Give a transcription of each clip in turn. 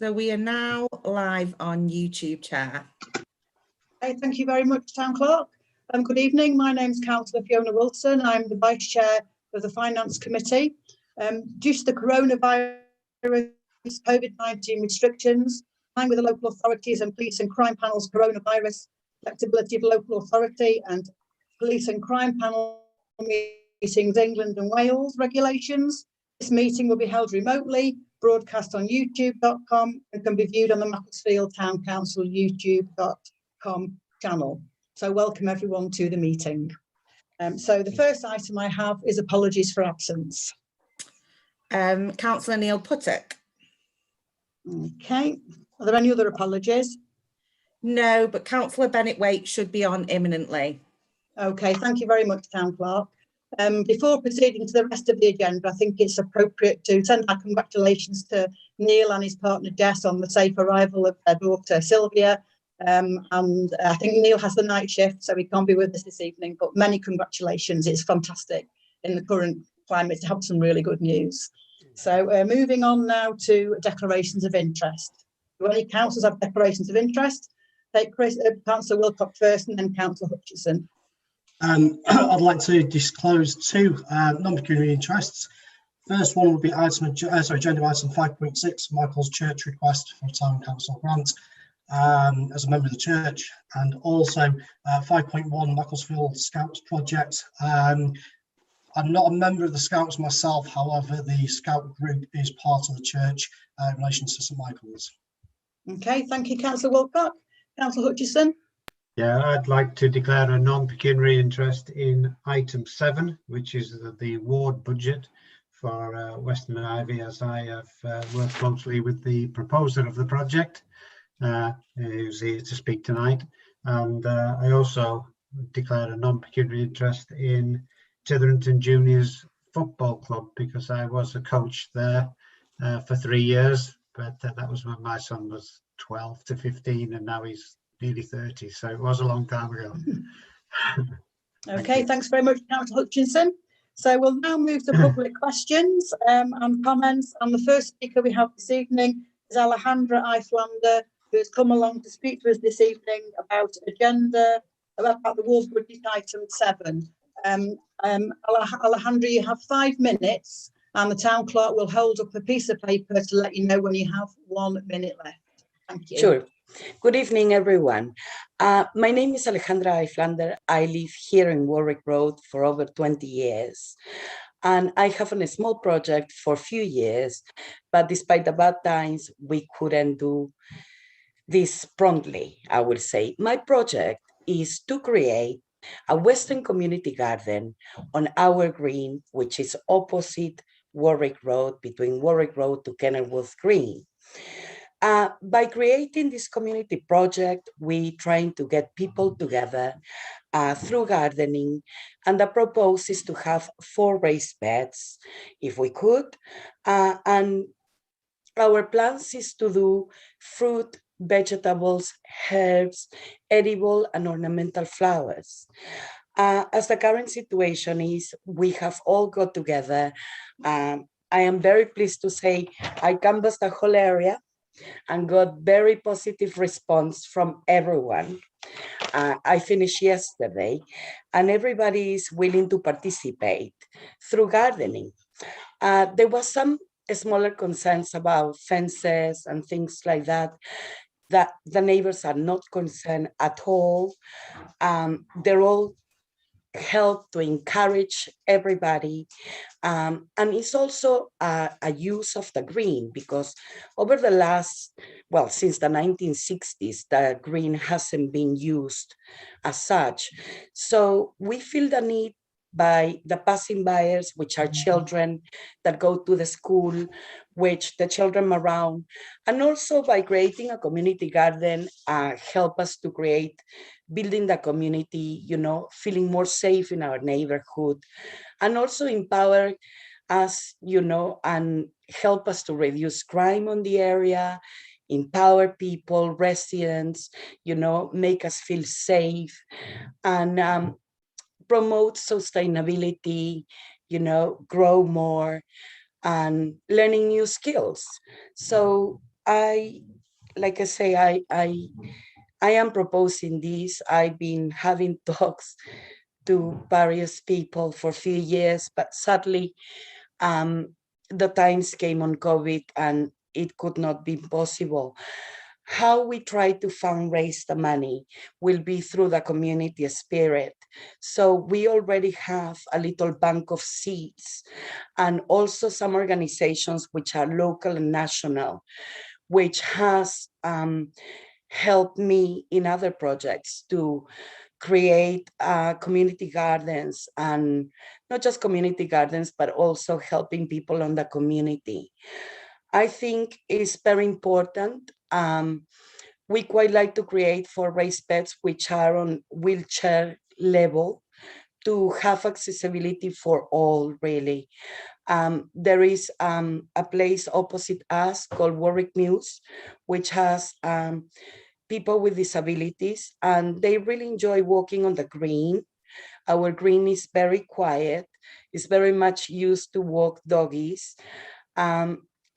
So we are now live on YouTube, Chair. Okay, thank you very much, Town Clerk. Good evening. My name is Councillor Fiona Wilson. I'm the Vice Chair of the Finance Committee. Due to the coronavirus COVID-19 restrictions, in line with the local authorities and police and crime panels coronavirus flexibility of local authority and police and crime panel meetings England and Wales regulations, this meeting will be held remotely, broadcast on youtube.com and can be viewed on the Macclesfield Town Council youtube.com channel. So welcome everyone to the meeting. So the first item I have is apologies for absence. Councillor Neil Puttock. Okay. Are there any other apologies? No, but Councillor Bennett Waite should be on imminently. Okay, thank you very much, Town Clerk. Before proceeding to the rest of the agenda, I think it's appropriate to send our congratulations to Neil and his partner Jess on the safe arrival of their daughter Sylvia. And I think Neil has the night shift, so he can't be with us this evening, but many congratulations. It's fantastic in the current climate to have some really good news. So moving on now to declarations of interest. Do any councillors have declarations of interest? Take Councillor Wilcock first and then Councillor Hutchinson. I'd like to disclose two non-pecuniary interests. First one would be agenda item 5.6, Michael's church request for a town council grant as a member of the church, and also 5.1 Macclesfield Scouts project. I'm not a member of the Scouts myself, however, the Scout group is part of the church in relation to St Michael's. Okay, thank you, Councillor Wilcock. Councillor Hutchison. Yeah, I'd like to declare a non-pecuniary interest in item 7, which is the ward budget for Western Ivy, as I have worked closely with the proposer of the project, who's here to speak tonight. And I also declare a non-pecuniary interest in Titherington Juniors Football Club, because I was a coach there for 3 years, but that was when my son was 12 to 15 and now he's nearly 30, so it was a long time ago. Okay, thanks very much, Councillor Hutchinson. So we'll now move to public questions and comments. And the first speaker we have this evening is Alejandra Eislander, who has come along to speak to us this evening about the ward budget item 7. Alejandra, you have 5 minutes and the town clerk will hold up a piece of paper to let you know when you have 1 minute left. Thank you. Sure. Good evening, everyone. My name is Alejandra Eislander. I live here in Warwick Road for over 20 years. And I have a small project for a few years, but despite the bad times, we couldn't do this promptly, I will say. My project is to create a Western community garden on our green, which is opposite Warwick Road, between Warwick Road to Kenilworth Green. By creating this community project, we trying to get people together through gardening, and the proposal is to have 4 raised beds, if we could, and our plans is to do fruit, vegetables, herbs, edible and ornamental flowers. As the current situation is, we have all got together. I am very pleased to say I canvassed the whole area and got very positive response from everyone. I finished yesterday and everybody is willing to participate through gardening. There was some smaller concerns about fences and things like that the neighbors are not concerned at all. They're all help to encourage everybody, and it's also a use of the green, because over the last, well, since the 1960s, the green hasn't been used as such. So we feel the need by the passing buyers, which are children that go to the school, which the children around, and also by creating a community garden, help us to create, building the community, you know, feeling more safe in our neighborhood, and also empower us, you know, and help us to reduce crime on the area, empower people, residents, you know, make us feel safe, and promote sustainability, you know, grow more and learning new skills. So like I say, I am proposing this. I've been having talks to various people for a few years, but sadly, the times came on COVID and it could not be possible. How we try to fundraise the money will be through the community spirit. So we already have a little bank of seeds, and also some organizations which are local and national, which has helped me in other projects to create community gardens, and not just community gardens, but also helping people on the community. I think it's very important. We quite like to create for raised beds which are on wheelchair level to have accessibility for all, really. There is a place opposite us called Warwick Muse, which has people with disabilities, and they really enjoy walking on the green. Our green is very quiet. It's very much used to walk doggies.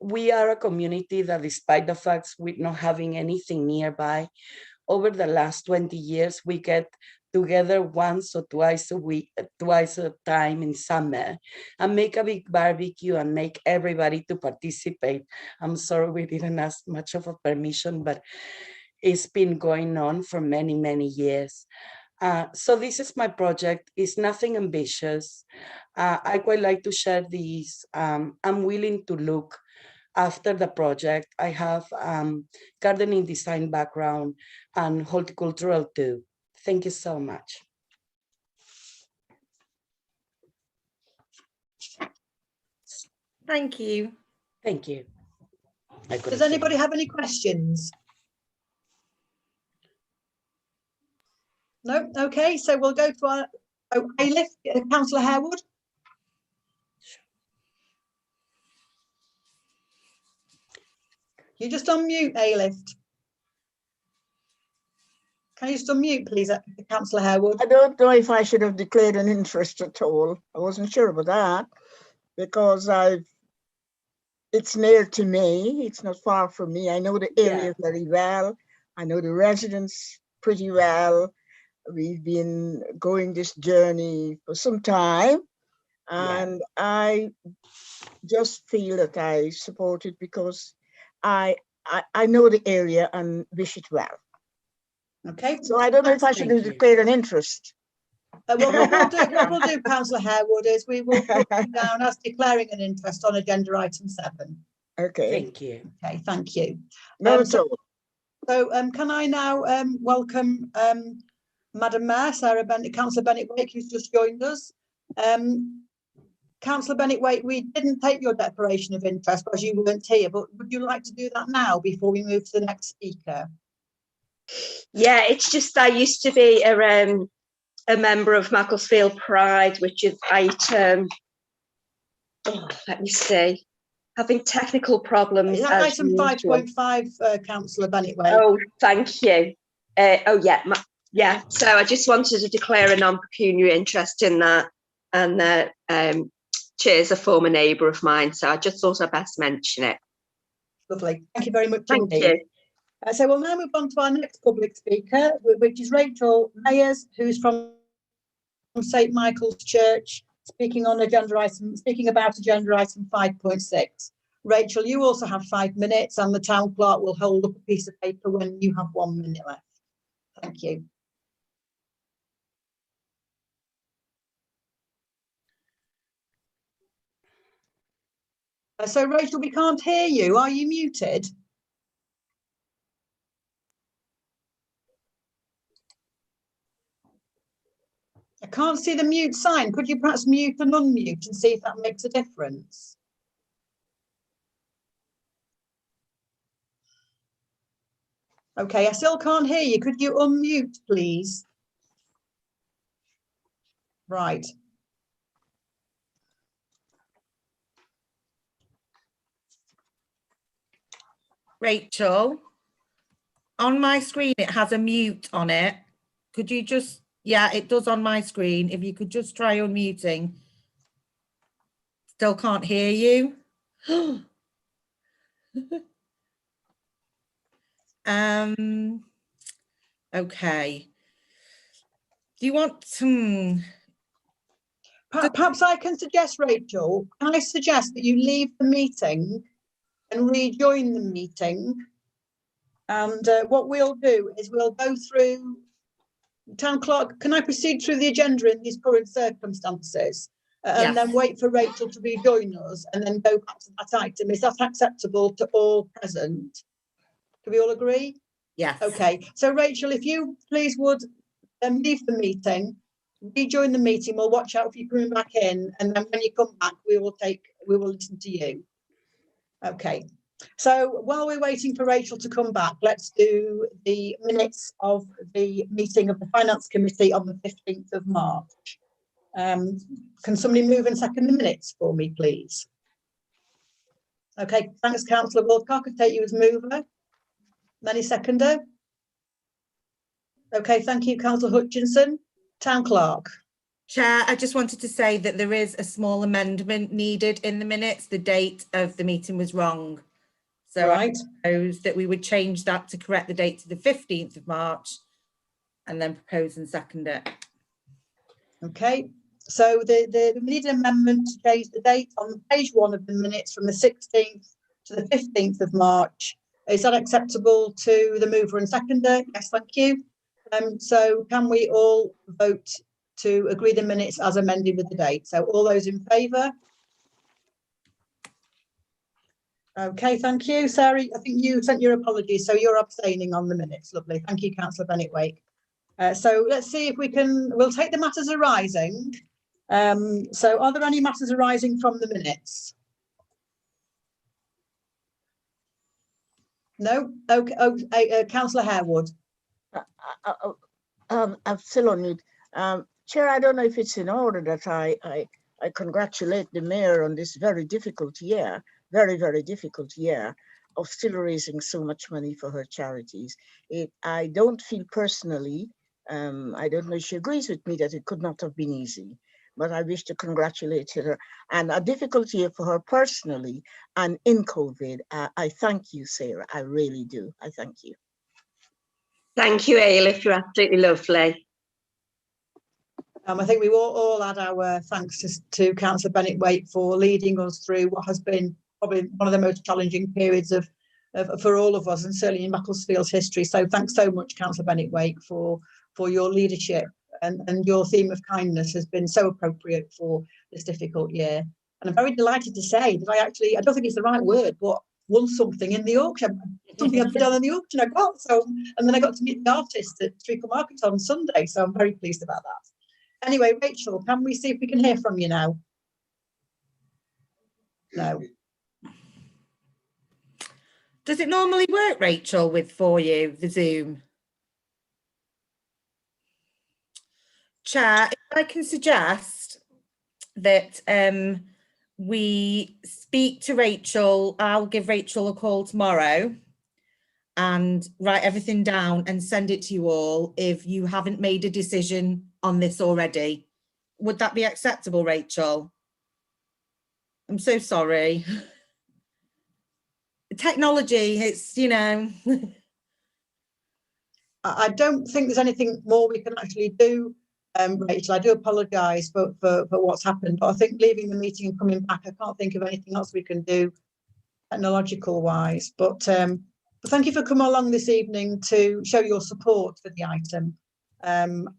We are a community that, despite the fact we're not having anything nearby, over the last 20 years, we get together once or twice a week, twice a time in summer, and make a big barbecue and make everybody to participate. I'm sorry we didn't ask much of a permission, but it's been going on for many, many years. So this is my project. It's nothing ambitious. I quite like to share these. I'm willing to look after the project. I have gardening design background and horticultural too. Thank you so much. Thank you. Thank you. Does anybody have any questions? No? Okay, so we'll go to our A-lif, Councillor Harewood. You just unmute, A-lift. Can you just unmute, please, Councillor Harewood? I don't know if I should have declared an interest at all. I wasn't sure about that, because it's near to me. It's not far from me. I know the area very well. I know the residents pretty well. We've been going this journey for some time, and I just feel that I support it because I know the area and wish it well. Okay. So I don't know if I should have declared an interest. What we'll do, Councillor Harewood, is we will put you down as declaring an interest on agenda item 7. Okay. Thank you. Okay, thank you. Not at all. So can I now welcome Madam Mayor, Sarah Bennett, Councillor Bennett-Wake, who's just joined us. Councillor Bennett-Wake, we didn't take your declaration of interest because you weren't here, but would you like to do that now before we move to the next speaker? Yeah, it's just I used to be a member of Macclesfield Pride, which is item, let me see, having technical problems. Is that item 5.5, Councillor Bennett-Wake? Oh, thank you. Yeah, so I just wanted to declare a non-pecuniary interest in that, and Chair's a former neighbour of mine, so I just thought I'd best mention it. Lovely, thank you very much. Thank you. So we'll now move on to our next public speaker, which is Rachel Mayers, who's from St Michael's Church, speaking about agenda item 5.6. Rachel, you also have 5 minutes, and the town clerk will hold up a piece of paper when you have 1 minute left. Thank you. So Rachel, we can't hear you. Are you muted? I can't see the mute sign. Could you perhaps mute and unmute and see if that makes a difference? Okay, I still can't hear you. Could you unmute, please? Right. Rachel, on my screen, it has a mute on it. Could you just, yeah, it does on my screen. If you could just try unmuting. Still can't hear you. Okay. Do you want some? Perhaps I can suggest, Rachel, can I suggest that you leave the meeting and rejoin the meeting? And what we'll do is we'll go through, Town Clerk, can I proceed through the agenda in these current circumstances? And then wait for Rachel to rejoin us and then go back to that item. Is that acceptable to all present? Do we all agree? Yes. Okay, so Rachel, if you please would leave the meeting, rejoin the meeting, we'll watch out for you coming back in, and then when you come back, we will listen to you. Okay, so while we're waiting for Rachel to come back, let's do the minutes of the meeting of the Finance Committee on the 15th of March. Can somebody move and second the minutes for me, please? Okay, thanks, Councillor Wilcock. I'll take you as mover. Any seconder? Okay, thank you, Councillor Hutchinson. Town Clerk. Chair, I just wanted to say that there is a small amendment needed in the minutes. The date of the meeting was wrong. So Right. I propose that we would change that to correct the date to the 15th of March and then propose and second it. Okay, so the needed amendment to change the date on page 1 of the minutes from the 16th to the 15th of March. Is that acceptable to the mover and seconder? Yes, thank you. So can we all vote to agree the minutes as amended with the date? So all those in favour? Okay, thank you. Sarah, I think you sent your apologies, so you're abstaining on the minutes. Lovely. Thank you, Councillor Bennett-Wake. So let's see if we'll take the matters arising. So are there any matters arising from the minutes? No? Okay, Councillor Harewood. I'm still on mute. Chair, I don't know if it's in order that I congratulate the mayor on this very difficult year, very, very difficult year of still raising so much money for her charities. I don't feel personally, I don't know if she agrees with me that it could not have been easy, but I wish to congratulate her. And a difficult year for her personally and in COVID. I thank you, Sarah. I really do. I thank you. Thank you, Ailif. You're absolutely lovely. I think we all add our thanks to Councillor Bennett-Wake for leading us through what has been probably one of the most challenging periods for all of us, and certainly in Macclesfield's history. So thanks so much, Councillor Bennett-Wake, for your leadership, and your theme of kindness has been so appropriate for this difficult year. And I'm very delighted to say that I don't think it's the right word, but won something in the auction. Something I've done in the auction I got. So, and then I got to meet the artist at Treacle Market on Sunday. So I'm very pleased about that. Anyway, Rachel, can we see if we can hear from you now? No. Does it normally work, Rachel, for you, the Zoom? Chair, if I can suggest that we speak to Rachel. I'll give Rachel a call tomorrow and write everything down and send it to you all if you haven't made a decision on this already. Would that be acceptable, Rachel? I'm so sorry. Technology, it's, you know. I don't think there's anything more we can actually do, Rachel. I do apologise for what's happened, but I think leaving the meeting and coming back, I can't think of anything else we can do technological wise. But thank you for coming along this evening to show your support for the item.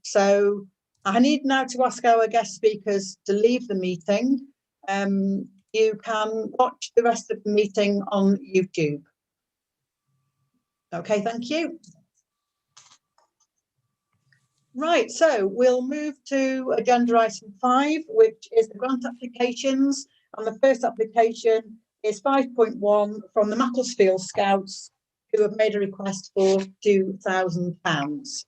So I need now to ask our guest speakers to leave the meeting. You can watch the rest of the meeting on YouTube. Okay, thank you. Right, so we'll move to agenda item 5, which is the grant applications. And the first application is 5.1 from the Macclesfield Scouts, who have made a request for £2,000.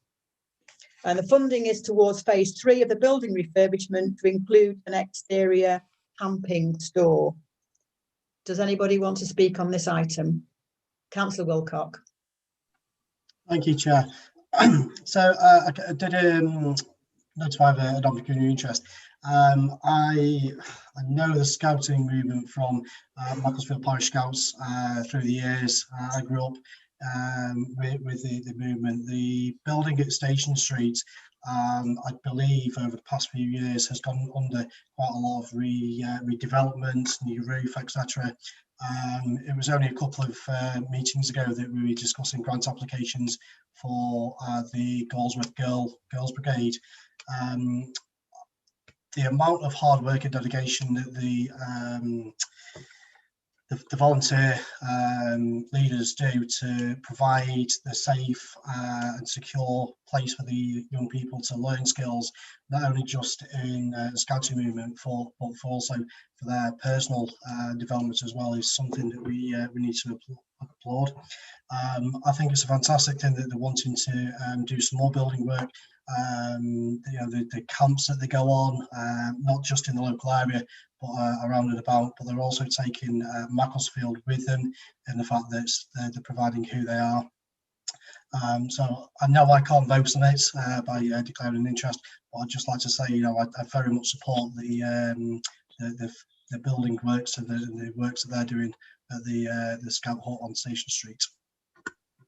And the funding is towards phase 3 of the building refurbishment to include an exterior camping store. Does anybody want to speak on this item? Councillor Wilcock. Thank you, Chair. So I did notify the non-pecuniary interest. I know the scouting movement from Macclesfield Parish Scouts through the years. I grew up with the movement. The building at Station Street, I believe over the past few years has gone under quite a lot of redevelopment, new roof, etc. It was only a couple of meetings ago that we were discussing grant applications for the Galsworth Girls Brigade. The amount of hard work and dedication that the volunteer leaders do to provide a safe and secure place for the young people to learn skills, not only just in the scouting movement, but also for their personal development as well, is something that we need to applaud. I think it's a fantastic thing that they're wanting to do some more building work. The camps that they go on, not just in the local area, but around and about, but they're also taking Macclesfield with them, in the fact that they're providing who they are. So I know I can't vote on it by declaring an interest, but I'd just like to say, I very much support the building works and the works that they're doing at the Scout Hut on Station Street.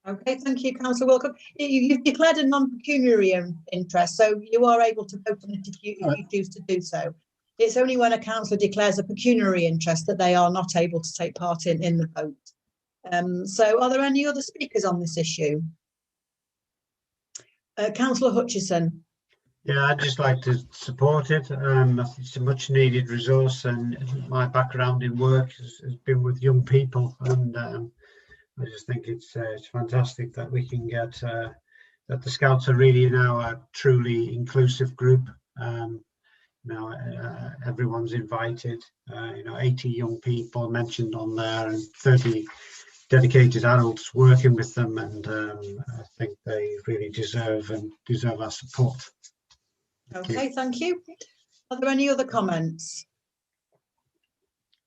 Okay, thank you, Councillor Wilcock. You've declared a non-pecuniary interest, so you are able to vote on it if you choose to do so. It's only when a councillor declares a pecuniary interest that they are not able to take part in the vote. So are there any other speakers on this issue? Councillor Hutchison. Yeah, I'd just like to support it. It's a much needed resource, and my background in work has been with young people, and I just think it's fantastic that we can get that the Scouts are really now a truly inclusive group. Now everyone's invited. 80 young people mentioned on there, and 30 dedicated adults working with them, and I think they really deserve our support. Okay, thank you. Are there any other comments?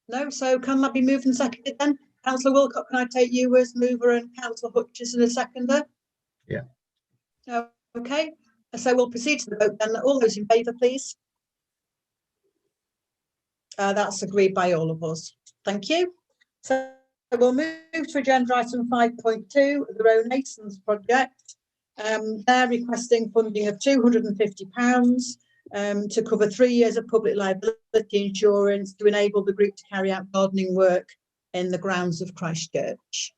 No, so can that be moved and seconded then? Councillor Wilcock, can I take you as mover and Councillor Hutchison as seconder? Yeah. Okay, so we'll proceed to the vote then. All those in favour, please. That's agreed by all of us. Thank you. So we'll move to agenda item 5.2, the Renaissance project. They're requesting funding of £250 to cover 3 years of public liability insurance to enable the group to carry out gardening work in the grounds of Christchurch.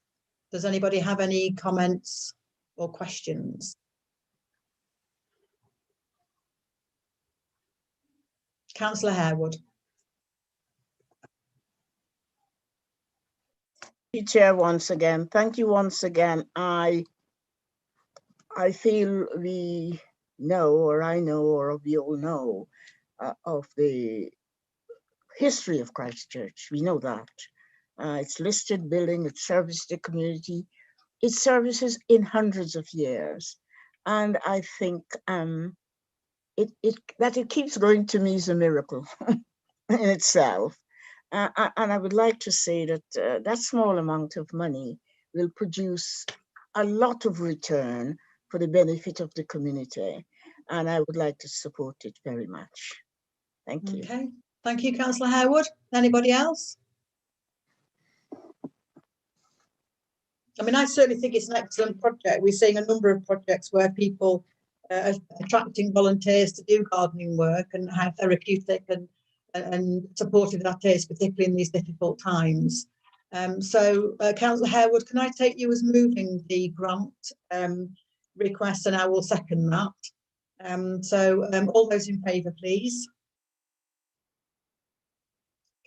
Does anybody have any comments or questions? Councillor Harewood. Chair, once again, thank you once again. I feel we know, or I know, or we all know of the history of Christchurch. We know that. It's listed building, it services the community, it services in hundreds of years. And I think that it keeps going, to me, is a miracle in itself. And I would like to say that that small amount of money will produce a lot of return for the benefit of the community. And I would like to support it very much. Thank you. Okay, thank you, Councillor Harewood. Anybody else? I mean, I certainly think it's an excellent project. We're seeing a number of projects where people are attracting volunteers to do gardening work, and how therapeutic and supportive that is, particularly in these difficult times. Councillor Harewood, can I take you as moving the grant request, and I will second that. All those in favour, please.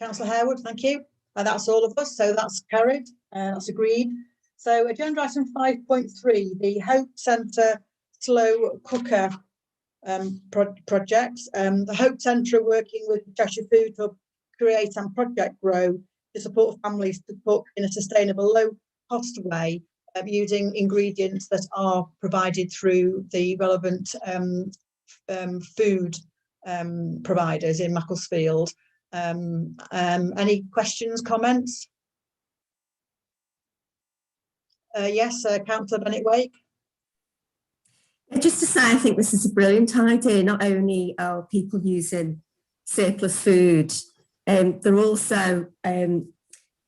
Councillor Harewood, thank you. That's all of us, so that's carried, that's agreed. So agenda item 5.3, the Hope Centre Slow Cooker projects. The Hope Centre are working with the Cheshire Food Hub, Create and Project Grow to support families to cook in a sustainable, low-cost way using ingredients that are provided through the relevant food providers in Macclesfield. Any questions, comments? Yes, Councillor Bennett-Wake. Just to say, I think this is a brilliant idea. Not only are people using surplus food, they're also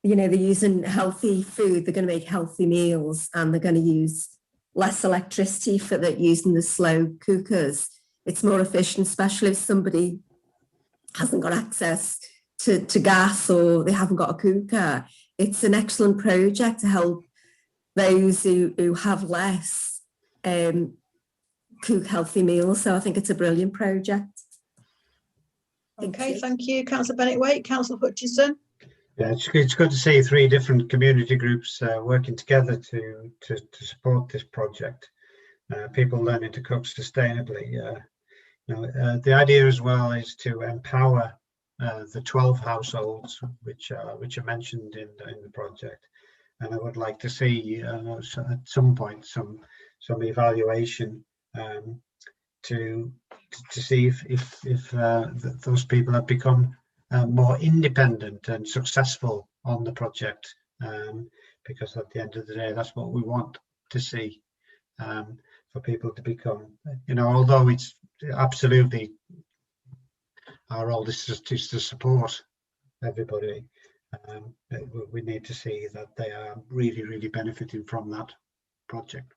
you know, they're using healthy food, they're going to make healthy meals, and they're going to use less electricity for that, using the slow cookers. It's more efficient, especially if somebody hasn't got access to gas or they haven't got a cooker. It's an excellent project to help those who have less cook healthy meals. So I think it's a brilliant project. Okay, thank you, Councillor Bennett-Waite. Councillor Hutchinson. Yeah, it's good to see 3 different community groups working together to support this project. People learning to cook sustainably. The idea as well is to empower the 12 households which are mentioned in the project, and I would like to see at some point some evaluation to see if those people have become more independent and successful on the project, because at the end of the day, that's what we want to see, for people to become, although it's absolutely our role is to support everybody, we need to see that they are really benefiting from that project.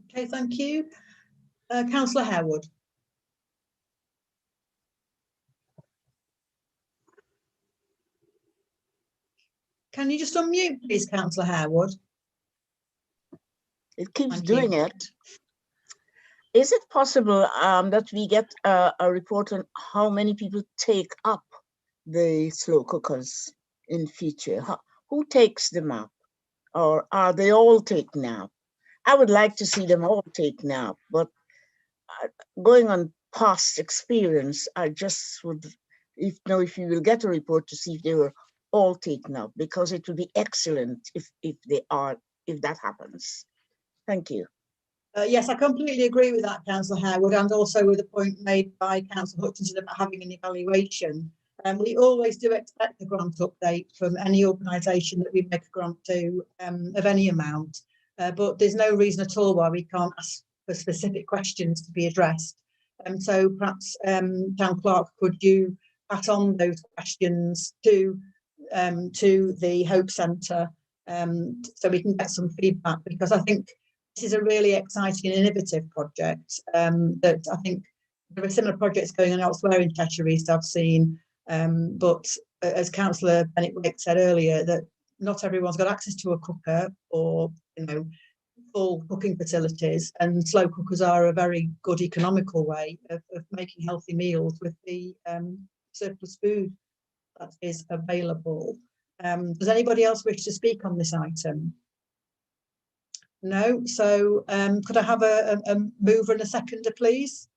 Okay, thank you. Councillor Harewood. Can you just unmute, please, Councillor Harewood? It keeps Thank doing you. it. Is it possible that we get a report on how many people take up the slow cookers in future? Who takes them up? Or are they all taken up? I would like to see them all taken up, but going on past experience, I just would, if you will get a report to see if they were all taken up, because it would be excellent if that happens. Thank you. Yes, I completely agree with that, Councillor Harewood, and also with the point made by Councillor Hutchinson about having an evaluation. We always do expect a grant update from any organisation that we make a grant to, of any amount, but there's no reason at all why we can't ask for specific questions to be addressed. So perhaps, Town Clerk, could you pass on those questions to the Hope Centre, so we can get some feedback, because I think this is a really exciting and innovative project, that I think there are similar projects going on elsewhere in Cheshire East I've seen, but as Councillor Bennett-Waite said earlier, that not everyone's got access to a cooker or full cooking facilities, and slow cookers are a very good economical way of making healthy meals with the surplus food that is available. Does anybody else wish to speak on this item? No, so could I have a mover and a seconder, please?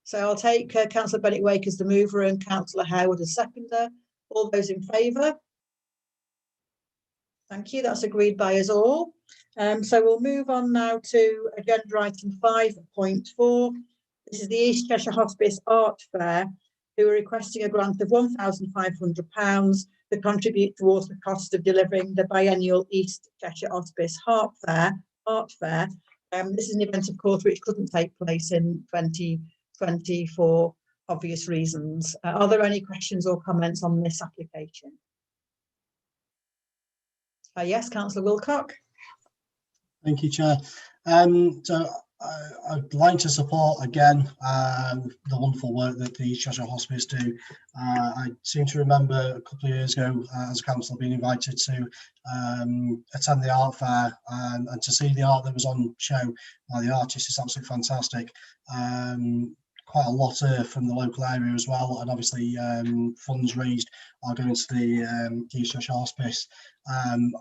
So I'll take Councillor Bennett-Waite as the mover and Councillor Harewood as seconder. All those in favour? Thank you, that's agreed by us all. So we'll move on now to agenda item 5.4. This is the East Cheshire Hospice Art Fair, who are requesting a grant of £1,500 to contribute towards the cost of delivering the biennial East Cheshire Hospice Art Fair. This is an event, of course, which couldn't take place in 2020 for obvious reasons. Are there any questions or comments on this application? Yes, Councillor Wilcock. Thank you, Chair. So I'd like to support again the wonderful work that the East Cheshire Hospice do. I seem to remember a couple of years ago as a council being invited to attend the art fair and to see the art that was on show by the artist is absolutely fantastic. Quite a lot from the local area as well, and obviously funds raised are going to the East Cheshire Hospice.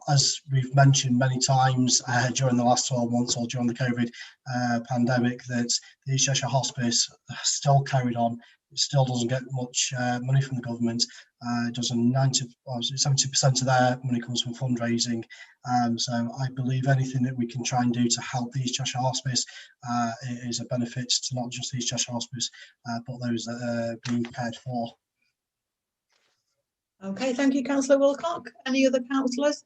As we've mentioned many times during the last 12 months or during the COVID pandemic, that the East Cheshire Hospice still carried on. It still doesn't get much money from the government. It does 70% of their money comes from fundraising. So I believe anything that we can try and do to help the East Cheshire Hospice is a benefit to not just the East Cheshire Hospice, but those that are being cared for. Okay, thank you, Councillor Wilcock. Any other councillors?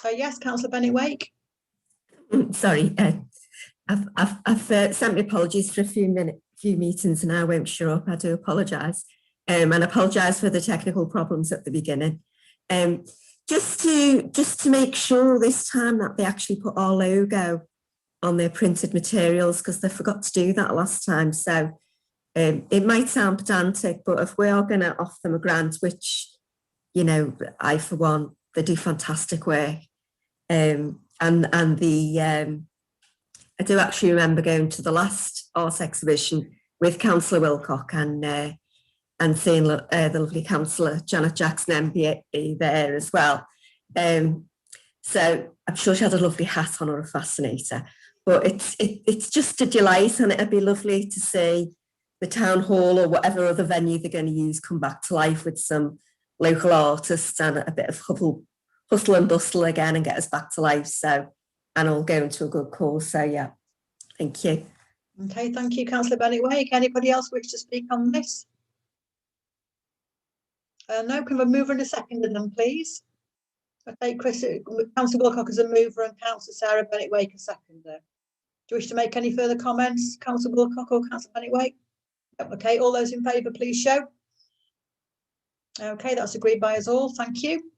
Yes, Councillor Bennett-Waite. Sorry, I've sent me apologies for a few meetings and I won't show up. I do apologise, and apologise for the technical problems at the beginning. just to make sure this time that they actually put our logo on their printed materials, because they forgot to do that last time. So it might sound pedantic, but if we are going to offer them a grant, which, you know, I for one, they do fantastic work, and the I do actually remember going to the last art exhibition with Councillor Wilcock and seeing the lovely Councillor Janet Jackson MBE there as well. So I'm sure she had a lovely hat on or a fascinator. But it's just a delight, and it'd be lovely to see the town hall or whatever other venue they're going to use come back to life with some local artists and a bit of hustle and bustle again and get us back to life. So, and all going to a good cause. So yeah, thank you. Okay, thank you, Councillor Bennett-Wake. Anybody else wish to speak on this? No, can we move and a seconder then, please? Okay, Councillor Wilcock is a mover and Councillor Sarah Bennett-Wake a seconder. Do you wish to make any further comments, Councillor Wilcock or Councillor Bennett-Wake? Okay, all those in favour, please show. Okay, that's agreed by us all. Thank you.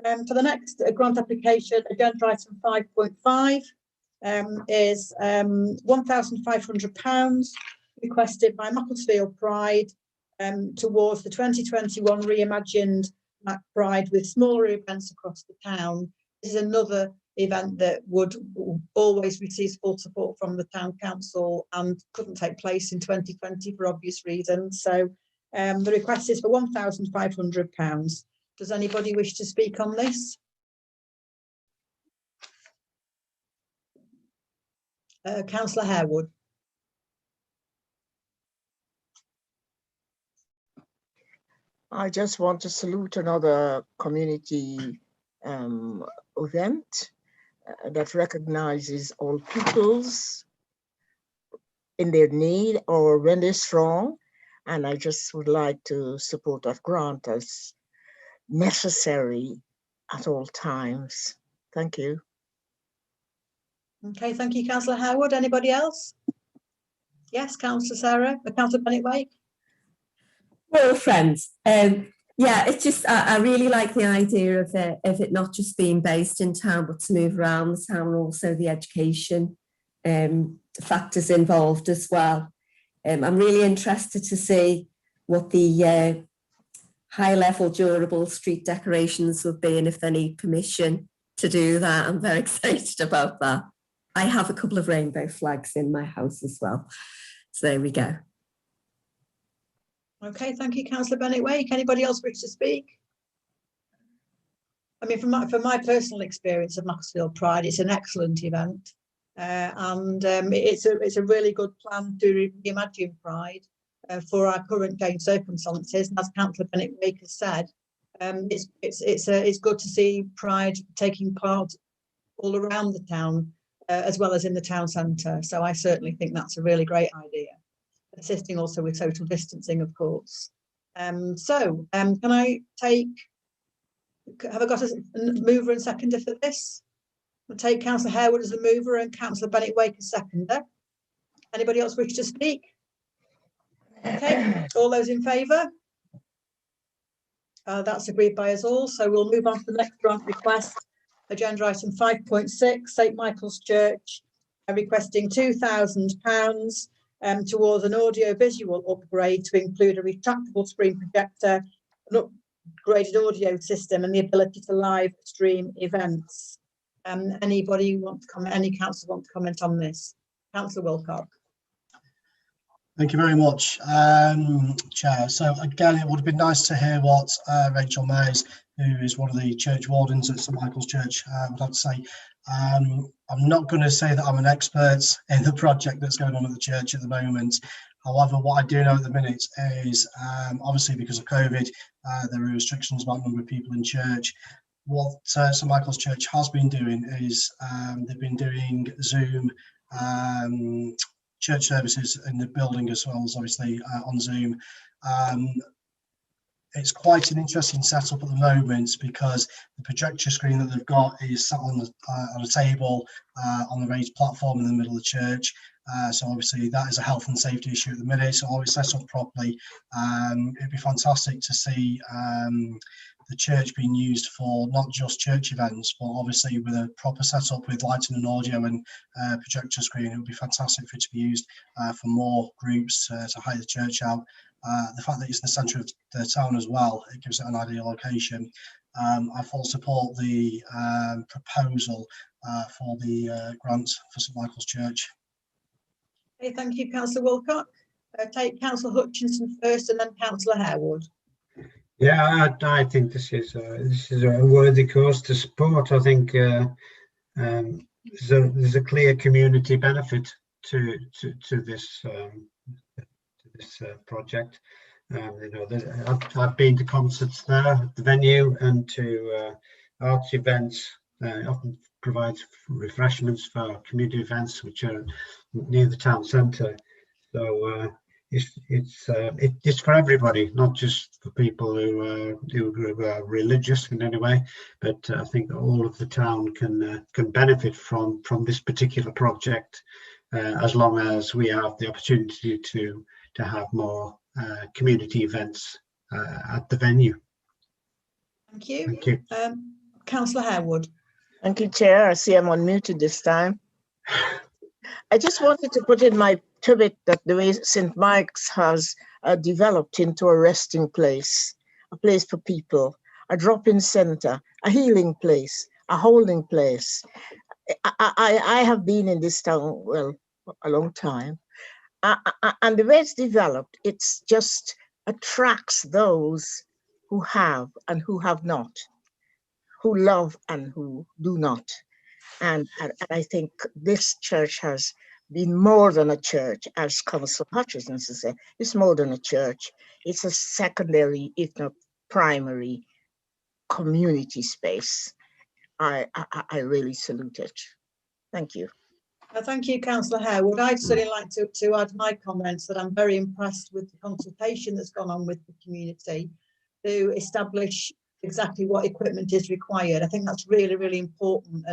For the next grant application, agenda item 5.5 is £1,500 requested by Macclesfield Pride towards the 2021 reimagined Mac Pride with smaller events across the town. This is another event that would always receive full support from the town council and couldn't take place in 2020 for obvious reasons. So the request is for £1,500. Does anybody wish to speak on this? Councillor Harewood. I just want to salute another community event that recognizes all peoples in their need or when they're strong. And I just would like to support that grant as necessary at all times. Thank you. Okay, thank you, Councillor Harewood. Anybody else? Yes, Councillor Sarah, Councillor Bennett-Wake. Well, friends, yeah, it's just, I really like the idea of it not just being based in town, but to move around the town, and also the education factors involved as well. I'm really interested to see what the high level durable street decorations would be and if they need permission to do that. I'm very excited about that. I have a couple of rainbow flags in my house as well. So there we go. Okay, thank you, Councillor Bennett-Wake. Anybody else wish to speak? I mean, from my personal experience of Macclesfield Pride, it's an excellent event, and it's a really good plan to reimagine Pride for our current day circumstances. And as Councillor Bennett-Wake has said, it's good to see Pride taking part all around the town, as well as in the town centre. So I certainly think that's a really great idea. Assisting also with social distancing, of course. Can I take, have I got a mover and seconder for this? I'll take Councillor Harewood as a mover and Councillor Bennett-Wake as seconder. Anybody else wish to speak? Okay, all those in favour? That's agreed by us all. So we'll move on to the next grant request. Agenda item 5.6, St Michael's Church, requesting £2,000 towards an audio-visual upgrade to include a retractable screen projector, an upgraded audio system, and the ability to live stream events. Anybody want to comment? Any councillor want to comment on this? Councillor Wilcock. Thank you very much, Chair. So again, it would have been nice to hear what Rachel Mayes, who is one of the church wardens at St Michael's Church, would have to say. I'm not going to say that I'm an expert in the project that's going on at the church at the moment. However, what I do know at the minute is, obviously because of COVID, there are restrictions about the number of people in church. What St Michael's Church has been doing is they've been doing Zoom church services in the building, as well as obviously on Zoom. it's quite an interesting setup at the moment, because the projector screen that they've got is sat on a table on the raised platform in the middle of the church. So obviously that is a health and safety issue at the minute. So always set up properly. It'd be fantastic to see the church being used for not just church events, but obviously with a proper setup with lighting and audio and projector screen. It would be fantastic for it to be used for more groups to hire the church out. The fact that it's in the centre of the town as well, it gives it an ideal location. I full support the proposal for the grant for St Michael's Church. Okay, thank you, Councillor Wilcock. Take Councillor Hutchinson first, and then Councillor Harewood. Yeah, I think this is a worthy cause to support. I think there's a clear community benefit to this project. You know, I've been to concerts there at the venue and to arts events. Often provides refreshments for community events which are near the town centre. So it's for everybody, not just for people who are religious in any way, but I think all of the town can benefit from this particular project, as long as we have the opportunity to have more community events at the venue. Thank you. Thank you. Councillor Harewood. Thank you, Chair. I see I'm unmuted this time. I just wanted to put in my tribute that the way St. Mike's has developed into a resting place, a place for people, a drop-in centre, a healing place, a holding place. I have been in this town, well, a long time. And the way it's developed, it's just attracts those who have and who have not, who love and who do not. And I think this church has been more than a church, as Councillor Hutchinson said. It's more than a church. It's a secondary, if not primary, community space. I really salute it. Thank you. Thank you, Councillor Harewood. I'd certainly like to add my comments that I'm very impressed with the consultation that's gone on with the community to establish exactly what equipment is required. I think that's really, really important,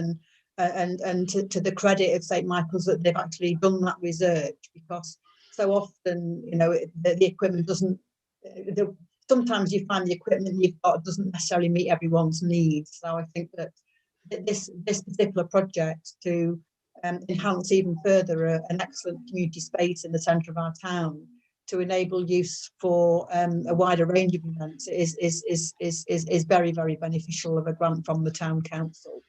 and to the credit of St Michael's that they've actually done that research, because so often, you know, the equipment doesn't, sometimes you find the equipment you've got doesn't necessarily meet everyone's needs. So I think that this particular project to enhance even further an excellent community space in the centre of our town to enable use for a wider range of events is very, very beneficial of a grant from the town council.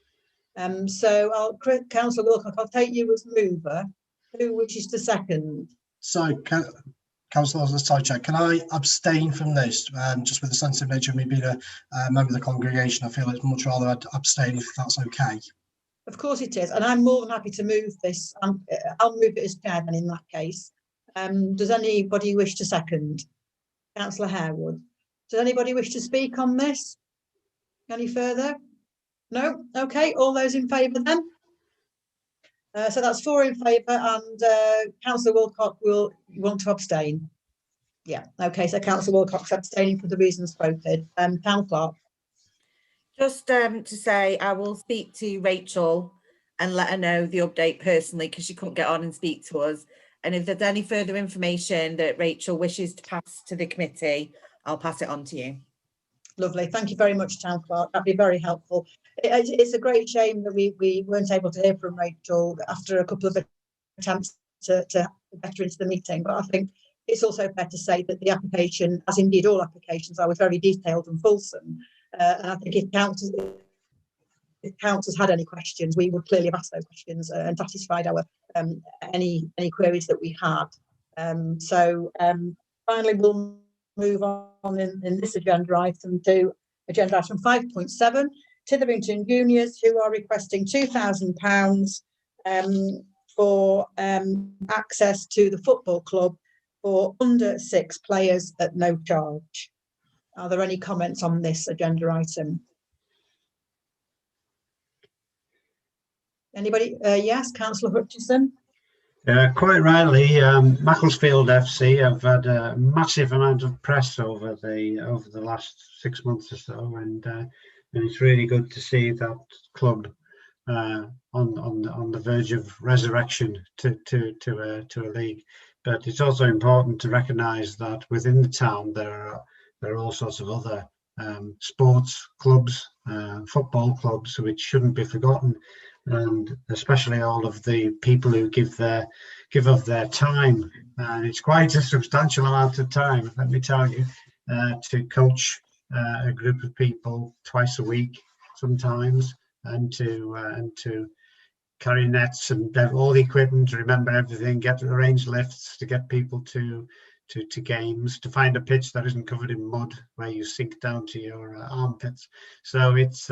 So Councillor Wilcock, I'll take you as mover. Who wishes to second? So, Councillor, sorry, Chair, can I abstain from this? Just with the sensitive nature of me being a member of the congregation, I feel it's much rather I'd abstain if that's okay. Of course it is, and I'm more than happy to move this. I'll move it as chair then in that case. Does anybody wish to second? Councillor Harewood. Does anybody wish to speak on this? Any further? No? Okay, all those in favour then? So that's 4 in favour, and Councillor Wilcock will want to abstain. Yeah, okay, so Councillor Wilcock's abstaining for the reasons quoted. Town Clerk. Just to say, I will speak to Rachel and let her know the update personally, because she couldn't get on and speak to us. And if there's any further information that Rachel wishes to pass to the committee, I'll pass it on to you. Lovely, thank you very much, Town Clerk. That'd be very helpful. It's a great shame that we weren't able to hear from Rachel after a couple of attempts to get her into the meeting, but I think it's also fair to say that the application, as indeed all applications, was very detailed and fulsome. And I think if council had any questions, we would clearly have asked those questions and satisfied our any queries that we had. Finally, we'll move on in this agenda item to agenda item 5.7, Titherington Juniors, who are requesting £2,000 for access to the football club for under 6 players at no charge. Are there any comments on this agenda item? Anybody? Yes, Councillor Hutchinson. Quite rightly, Macclesfield FC have had a massive amount of press over the last 6 months or so, and it's really good to see that club on the verge of resurrection to a league. But it's also important to recognise that within the town there are all sorts of other sports clubs, football clubs, which shouldn't be forgotten, and especially all of the people who give of their time, and it's quite a substantial amount of time, let me tell you, to coach a group of people twice a week sometimes, and to carry nets and have all the equipment, to remember everything, get to arrange lifts to get people to games, to find a pitch that isn't covered in mud where you sink down to your armpits. So it's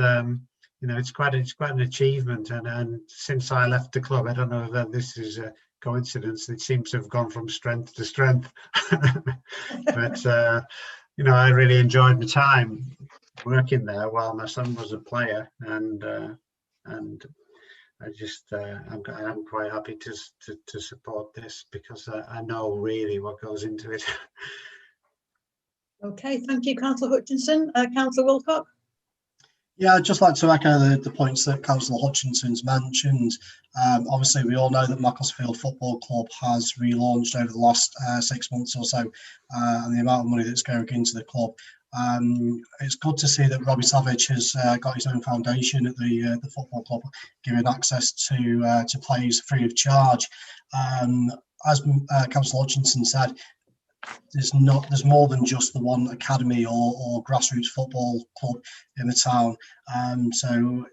it's quite an achievement, and since I left the club, I don't know if this is a coincidence, it seems to have gone from strength to strength. But I really enjoyed my time working there while my son was a player, and I just I'm quite happy to support this, because I know really what goes into it. Okay, thank you, Councillor Hutchinson. Councillor Wilcock. Yeah, I'd just like to echo the points that Councillor Hutchinson's mentioned. Obviously, we all know that Macclesfield Football Club has relaunched over the last 6 months or so, and the amount of money that's going into the club. It's good to see that Robbie Savage has got his own foundation at the football club, giving access to players free of charge. As Councillor Hutchinson said, there's more than just the one academy or grassroots football club in the town. So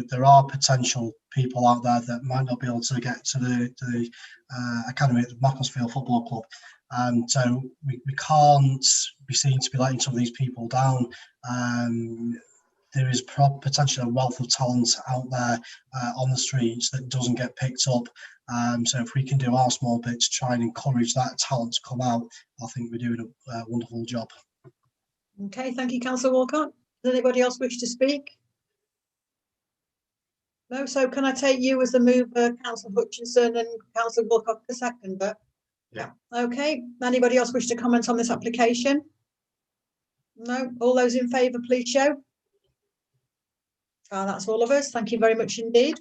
there are potential people out there that might not be able to get to the academy at the Macclesfield Football Club. So we can't be seen to be letting some of these people down. There is potentially a wealth of talent out there on the streets that doesn't get picked up. So if we can do our small bit to try and encourage that talent to come out, I think we're doing a wonderful job. Okay, thank you, Councillor Walcott. Does anybody else wish to speak? No, so can I take you as the mover, Councillor Hutchinson, and Councillor Walcott the seconder? Yeah. Okay, anybody else wish to comment on this application? No, all those in favour, please show. That's all of us. Thank you very much indeed.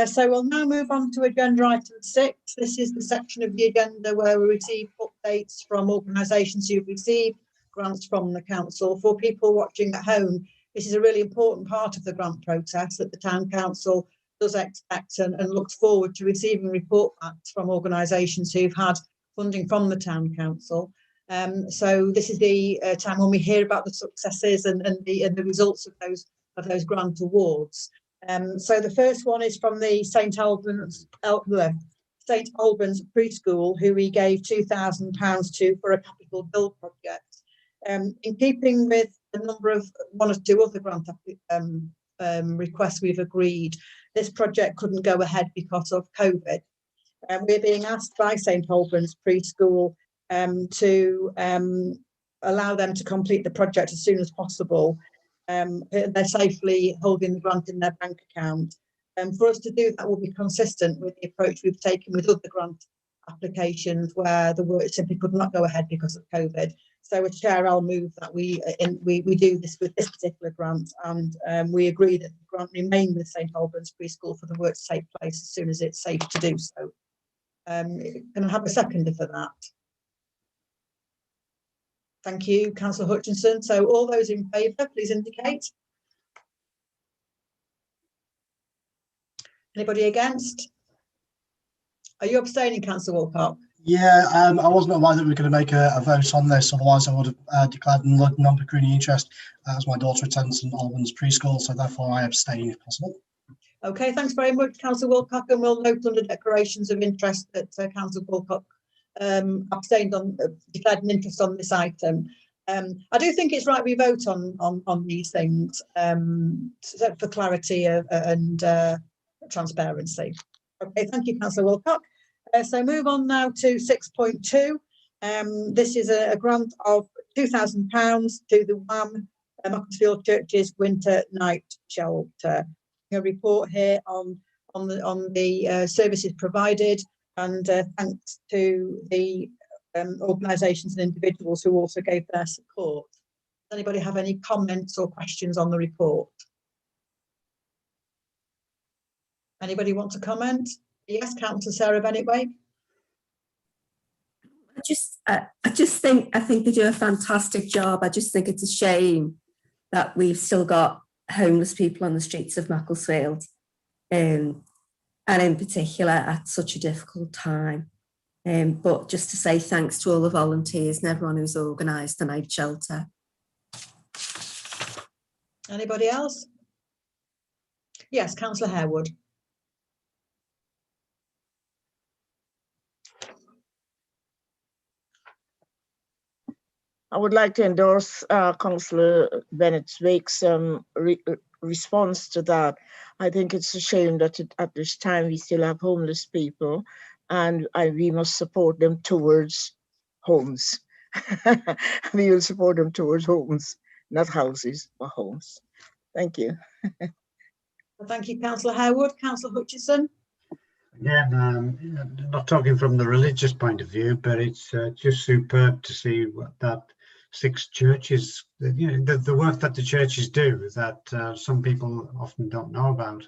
So we'll now move on to agenda item 6. This is the section of the agenda where we receive updates from organisations who've received grants from the council. For people watching at home, this is a really important part of the grant process that the town council does expect and looks forward to receiving report backs from organisations who've had funding from the town council. So this is the time when we hear about the successes and the results of those grant awards. So the first one is from the St Albans preschool, who we gave £2,000 to for a capital build project. In keeping with the number of 1 or 2 other grant requests we've agreed, this project couldn't go ahead because of COVID. We're being asked by St Albans preschool to allow them to complete the project as soon as possible. They're safely holding the grant in their bank account. For us to do that will be consistent with the approach we've taken with other grant applications where the work simply could not go ahead because of COVID. So as Chair, I'll move that we do this with this particular grant, and we agree that the grant remain with St Albans preschool for the work to take place as soon as it's safe to do so. Can I have a seconder for that? Thank you, Councillor Hutchinson. So all those in favour, please indicate. Anybody against? Are you abstaining, Councillor Wilcock? Yeah, I wasn't aware that we were going to make a vote on this, otherwise I would have declared non-pecuniary interest as my daughter attends St Albans preschool, so therefore I abstain if possible. Okay, thanks very much, Councillor Wilcock, and we'll note under declarations of interest that Councillor Wilcock abstained declared an interest on this item. I do think it's right we vote on these things for clarity and transparency. Okay, thank you, Councillor Wilcock. So move on now to 6.2. This is a grant of £2,000 to the WAM Macclesfield Church's Winter Night Shelter. A report here on the services provided. and thanks to the organisations and individuals who also gave their support. Does anybody have any comments or questions on the report? Anybody want to comment? Yes, Councillor Sarah Bennett-Wake. I think they do a fantastic job. I just think it's a shame that we've still got homeless people on the streets of Macclesfield, and in particular at such a difficult time. But just to say thanks to all the volunteers and everyone who's organised the night shelter. Anybody else? Yes, Councillor Harewood. I would like to endorse Councillor Bennett-Wake's response to that. I think it's a shame that at this time we still have homeless people, and we must support them towards homes. We will support them towards homes, not houses, but homes. Thank you. Well, thank you, Councillor Harewood. Councillor Hutchison. Again, not talking from the religious point of view, but it's just superb to see what that 6 churches, the work that the churches do that some people often don't know about.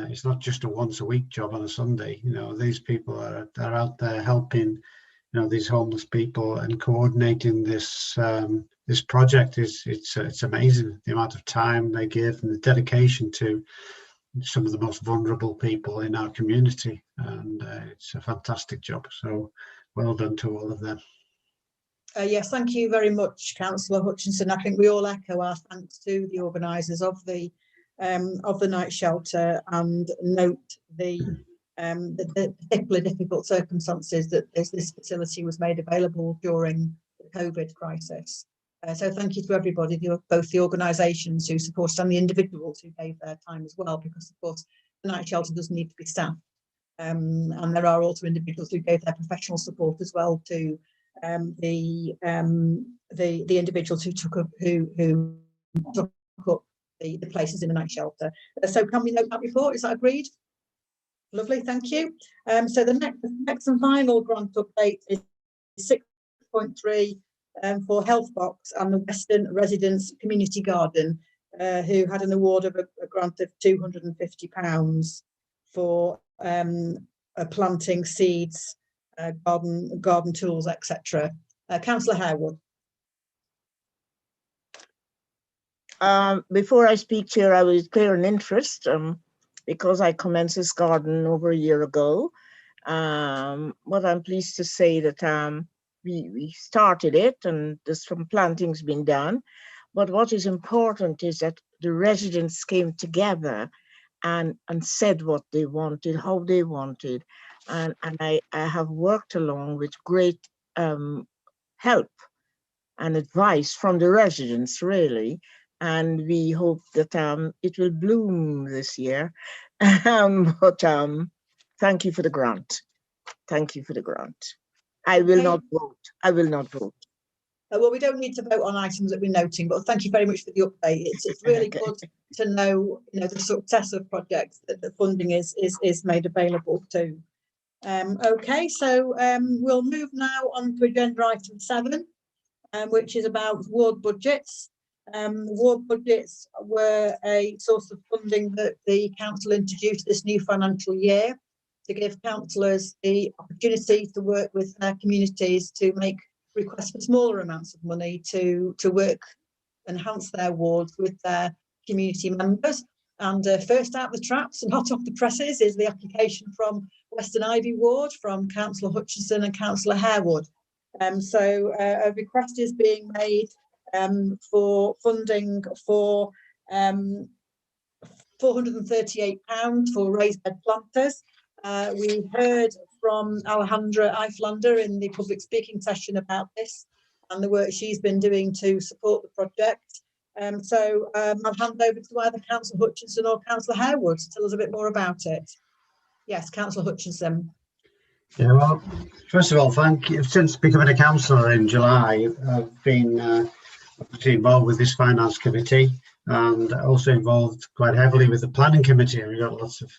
It's not just a once a week job on a Sunday. These people are out there helping, these homeless people, and coordinating this this project. It's amazing the amount of time they give and the dedication to some of the most vulnerable people in our community, and it's a fantastic job. So well done to all of them. Yes, thank you very much, Councillor Hutchinson. I think we all echo our thanks to the organisers of the night shelter, and note the particularly difficult circumstances that this facility was made available during the COVID crisis. So thank you to everybody, both the organisations who supported and the individuals who gave their time as well, because of course the night shelter does need to be staffed, and there are also individuals who gave their professional support as well to the individuals who took up the places in the night shelter. So can we note that report? Is that agreed? Lovely, thank you. So the next and final grant update is 6.3 for Healthbox and the Western Residents Community Garden, who had an award of a grant of £250 for planting seeds, garden tools, etc. Councillor Harewood. Before I speak, Chair, I will declare an interest because I commenced this garden over a year ago. But I'm pleased to say that we started it, and there's some planting's been done. But what is important is that the residents came together and said what they wanted, how they wanted. And I have worked along with great help and advice from the residents, really. And we hope that it will bloom this year. But thank you for the grant. Thank you for the grant. I will not vote. I will not vote. Well, we don't need to vote on items that we're noting, but thank you very much for the update. It's really good to know, the success of projects that the funding is made available to. Okay, so we'll move now on to agenda item 7, which is about ward budgets. Ward budgets were a source of funding that the council introduced this new financial year to give councillors the opportunity to work with their communities to make requests for smaller amounts of money to work, enhance their wards with their community members. And first out the traps and hot off the presses is the application from Western Ivy Ward from Councillor Hutchinson and Councillor Harewood. So a request is being made for funding for £438 for raised bed planters. We heard from Alejandra Eiflander in the public speaking session about this and the work she's been doing to support the project. So I'll hand over to either Councillor Hutchinson or Councillor Harewood to tell us a bit more about it. Yes, Councillor Hutchinson. Yeah, well, first of all, thank you. Since becoming a councillor in July, I've been involved with this finance committee, and also involved quite heavily with the planning committee. We got lots of,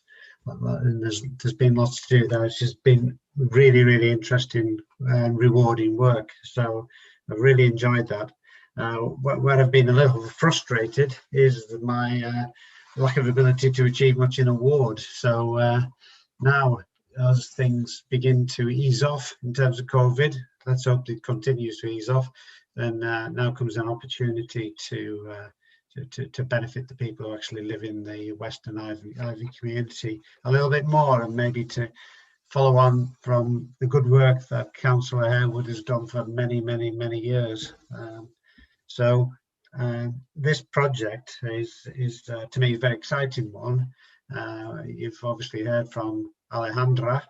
and there's been lots to do there. It's just been really, really interesting and rewarding work. So I've really enjoyed that. Where I've been a little frustrated is my lack of ability to achieve much in a ward. So now, as things begin to ease off in terms of COVID, let's hope it continues to ease off, then now comes an opportunity to benefit the people who actually live in the Western Ivy community a little bit more, and maybe to follow on from the good work that Councillor Harewood has done for many, many, many years. This project is to me a very exciting one. You've obviously heard from Alejandra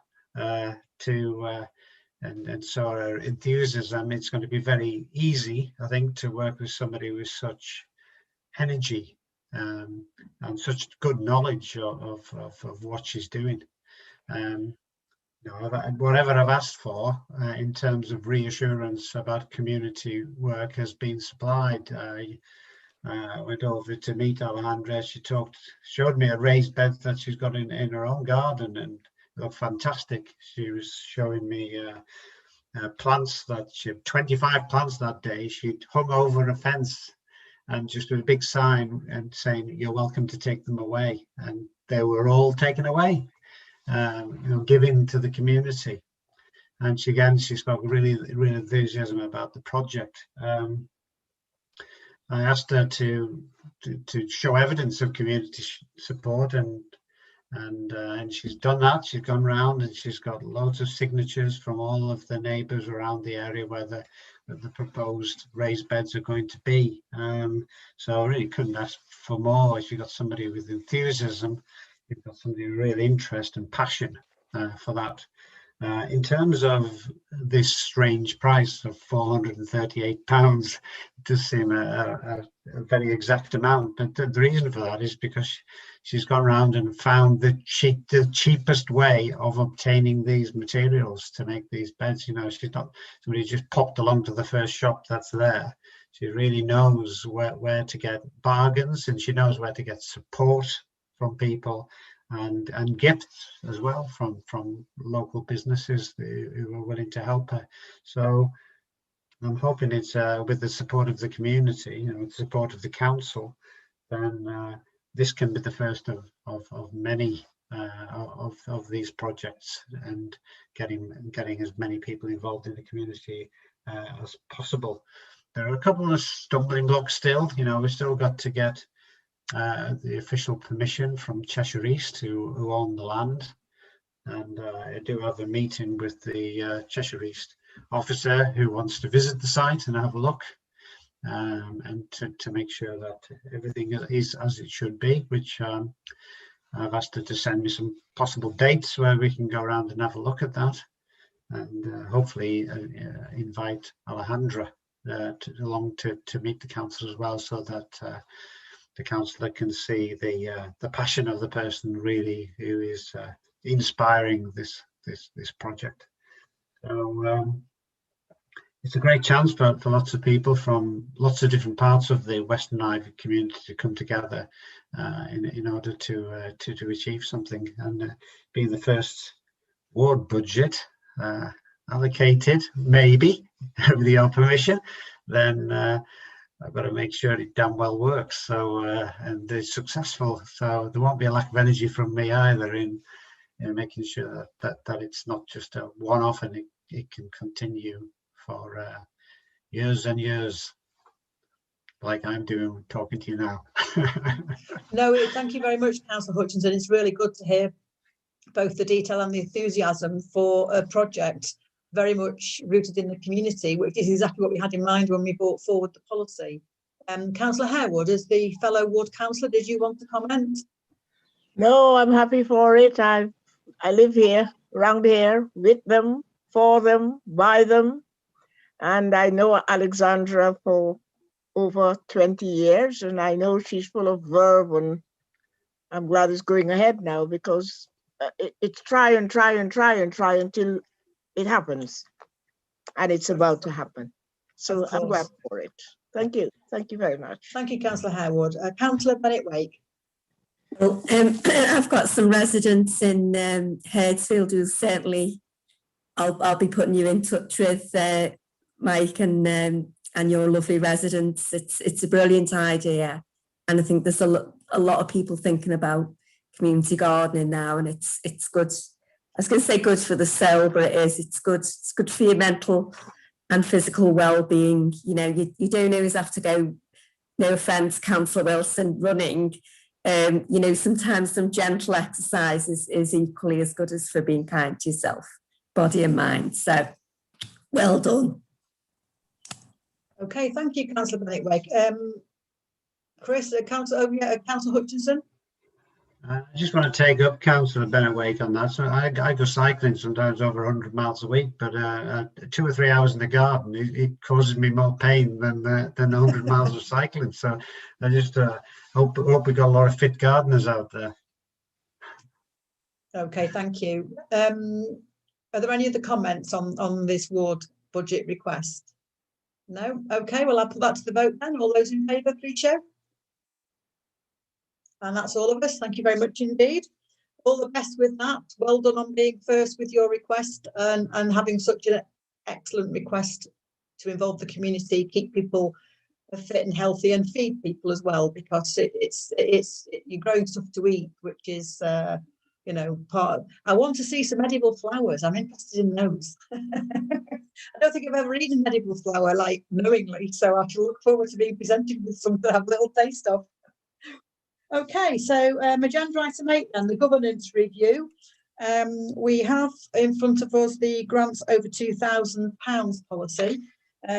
and saw her enthusiasm. It's going to be very easy, I think, to work with somebody with such energy and such good knowledge of what she's doing. Whatever I've asked for in terms of reassurance about community work has been supplied. I went over to meet Alejandra. She showed me a raised bed that she's got in her own garden, and it looked fantastic. She was showing me plants that she had 25 plants that day. She'd hung over a fence and just with a big sign and saying, "You're welcome to take them away." And they were all taken away, given to the community. And she spoke really, really enthusiasm about the project. I asked her to show evidence of community support, and she's done that. She's gone round and she's got loads of signatures from all of the neighbours around the area where the proposed raised beds are going to be. So I really couldn't ask for more. If you've got somebody with enthusiasm, you've got somebody with real interest and passion for that. In terms of this strange price of £438, it does seem a very exact amount, but the reason for that is because she's gone around and found the cheapest way of obtaining these materials to make these beds. She's not somebody who just popped along to the first shop that's there. She really knows where to get bargains, and she knows where to get support from people, and gifts as well from local businesses who are willing to help her. So I'm hoping it's with the support of the community, with the support of the council, then this can be the first of many of these projects, and getting as many people involved in the community as possible. There are a couple of stumbling blocks still. We've still got to get the official permission from Cheshire East, who own the land, and I do have a meeting with the Cheshire East officer who wants to visit the site and have a look, and to make sure that everything is as it should be, which I've asked her to send me some possible dates where we can go around and have a look at that, and hopefully invite Alejandra along to meet the council as well, so that the councillor can see the passion of the person really who is inspiring this project. So it's a great chance for lots of people from lots of different parts of the Western Ivy community to come together in order to achieve something. And being the first ward budget allocated, maybe with your permission, then I've got to make sure it damn well works. So and it's successful. So there won't be a lack of energy from me either in making sure that it's not just a one-off, and it can continue for years and years, like I'm doing talking to you now. No, thank you very much, Councillor Hutchinson. It's really good to hear both the detail and the enthusiasm for a project very much rooted in the community, which is exactly what we had in mind when we brought forward the policy. Councillor Harewood, as the fellow ward councillor, did you want to comment? No, I'm happy for it. I live here, around here, with them, for them, by them. And I know Alexandra for over 20 years, and I know she's full of verve, and I'm glad it's going ahead now, because it's try until it happens, and it's about to happen. So I'm glad for it. Thank you. Thank you very much. Thank you, Councillor Harewood. Councillor Bennett-Wake. Well, I've got some residents in Herdsfield who certainly I'll be putting you in touch with, Mike, and your lovely residents. It's a brilliant idea, and I think there's a lot of people thinking about community gardening now, and it's good. I was going to say good for the soul, but it is. It's good. It's good for your mental and physical well-being. You know, you don't always have to go. No offence, Councillor Wilson, running. You know, sometimes some gentle exercise is equally as good as for being kind to yourself, body and mind. So, well done. Okay, thank you, Councillor Bennett-Wake. Chris, Councillor Hutchinson. I just want to take up Councillor Bennett-Wake on that. So I go cycling sometimes over 100 miles a week, but 2 or 3 hours in the garden, it causes me more pain than 100 miles of cycling. So I just hope we got a lot of fit gardeners out there. Okay, thank you. Are there any other comments on this ward budget request? No? Okay, well, I'll put that to the vote then. All those in favour, please show. And that's all of us. Thank you very much indeed. All the best with that. Well done on being first with your request and having such an excellent request to involve the community, keep people fit and healthy, and feed people as well, because you're growing stuff to eat, which is you know, part of, I want to see some edible flowers. I'm interested in those. I don't think I've ever eaten an edible flower, like, knowingly, so I shall look forward to being presented with some to have a little taste of. Okay, so agenda item 8 then, the governance review. We have in front of us the grants over £2,000 policy.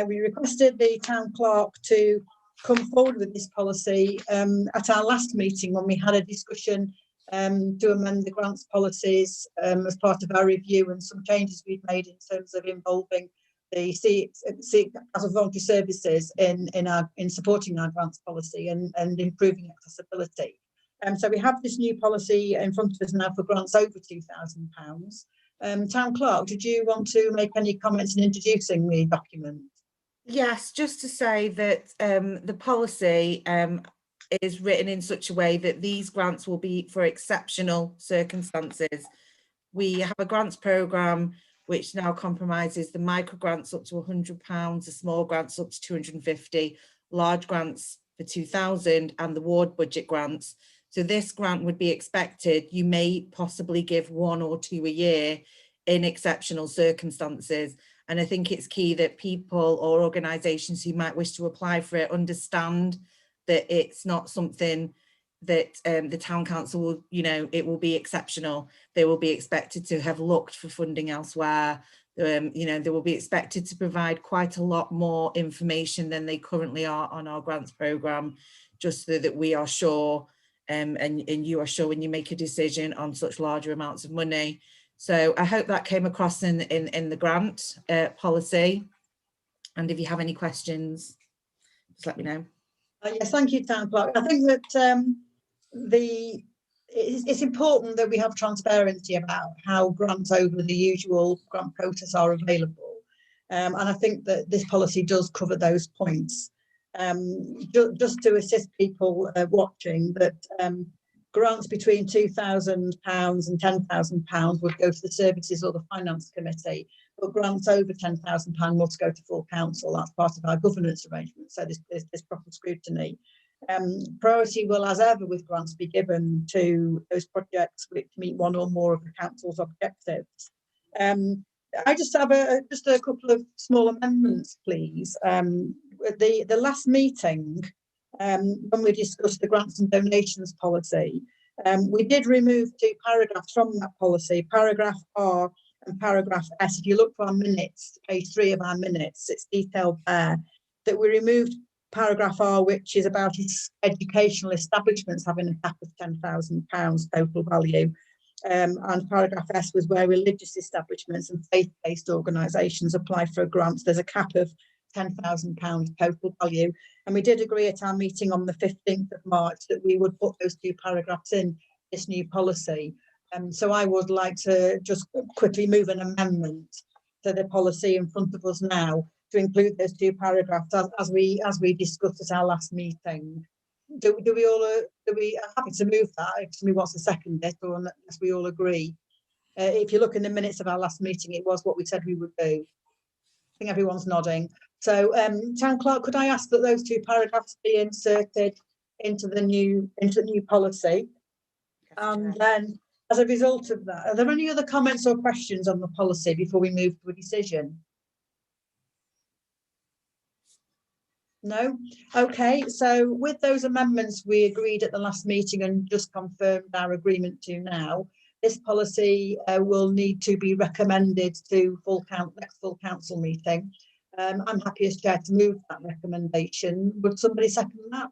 We requested the town clerk to come forward with this policy at our last meeting when we had a discussion to amend the grants policies as part of our review, and some changes we've made in terms of involving the as voluntary services in supporting our grants policy and improving accessibility. So we have this new policy in front of us now for grants over £2,000. Town Clerk, did you want to make any comments in introducing the document? Yes, just to say that the policy is written in such a way that these grants will be for exceptional circumstances. We have a grants programme which now compromises the micro grants up to £100, the small grants up to 250, large grants for 2,000, and the ward budget grants. So this grant would be expected. You may possibly give 1 or 2 a year in exceptional circumstances. And I think it's key that people or organisations who might wish to apply for it understand that it's not something that the town council will, you know, it will be exceptional. They will be expected to have looked for funding elsewhere. You know, they will be expected to provide quite a lot more information than they currently are on our grants programme, just so that we are sure and you are sure when you make a decision on such larger amounts of money. So I hope that came across in the grant policy. And if you have any questions, just let me know. Yes, thank you, Town Clerk. I think that it's important that we have transparency about how grants over the usual grant process are available. And I think that this policy does cover those points. Just to assist people watching, that grants between £2,000 and £10,000 would go to the services or the finance committee, but grants over £10,000 must go to full council. That's part of our governance arrangement, so there's proper scrutiny. Priority will, as ever with grants, be given to those projects which meet one or more of the council's objectives. I just have a couple of small amendments, please. The last meeting, when we discussed the grants and donations policy, we did remove 2 paragraphs from that policy, paragraph R and paragraph S. If you look for our minutes, page 3 of our minutes, it's detailed there, that we removed paragraph R, which is about educational establishments having a cap of £10,000 total value. And paragraph S was where religious establishments and faith-based organisations apply for grants. There's a cap of £10,000 total value. And we did agree at our meeting on the 15th of March that we would put those 2 paragraphs in this new policy. So I would like to just quickly move an amendment to the policy in front of us now to include those 2 paragraphs as we discussed at our last meeting. Do we all happy to move that? If somebody wants to second it, or unless we all agree. If you look in the minutes of our last meeting, it was what we said we would do. I think everyone's nodding. So, Town Clerk, could I ask that those 2 paragraphs be inserted into the new policy? And then, as a result of that, are there any other comments or questions on the policy before we move to a decision? No? Okay, so with those amendments we agreed at the last meeting and just confirmed our agreement to now, this policy will need to be recommended to next full council meeting. I'm happy as chair to move that recommendation. Would somebody second that?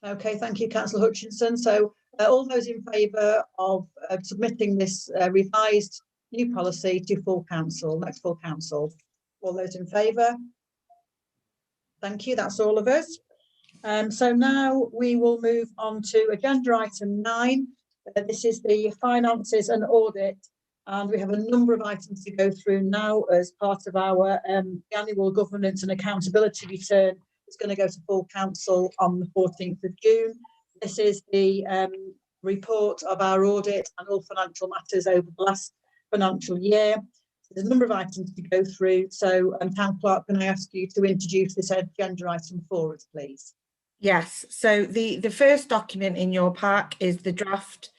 Okay, thank you, Councillor Hutchinson. So all those in favour of submitting this revised new policy to full council, next full council? All those in favour? Thank you, that's all of us. So now we will move on to agenda item 9. This is the finances and audit, and we have a number of items to go through now as part of our annual governance and accountability return. It's going to go to full council on the 14th of June. This is the report of our audit and all financial matters over the last financial year. There's a number of items to go through. So, Town Clerk, can I ask you to introduce this agenda item for us, please? Yes, so the first document in your pack is the draft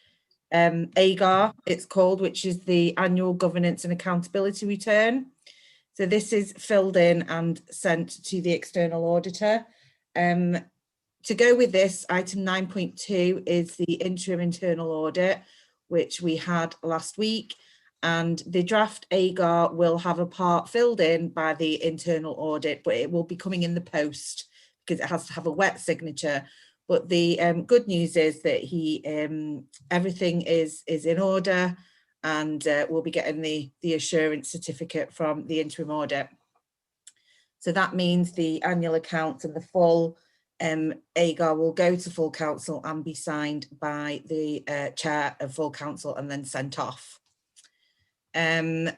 AGAR, it's called, which is the Annual Governance and Accountability Return. So this is filled in and sent to the external auditor. To go with this, item 9.2 is the interim internal audit, which we had last week. And the draft AGAR will have a part filled in by the internal audit, but it will be coming in the post because it has to have a wet signature. But the good news is that everything is in order, and we'll be getting the assurance certificate from the interim audit. So that means the annual accounts and the full AGAR will go to full council and be signed by the chair of full council and then sent off. End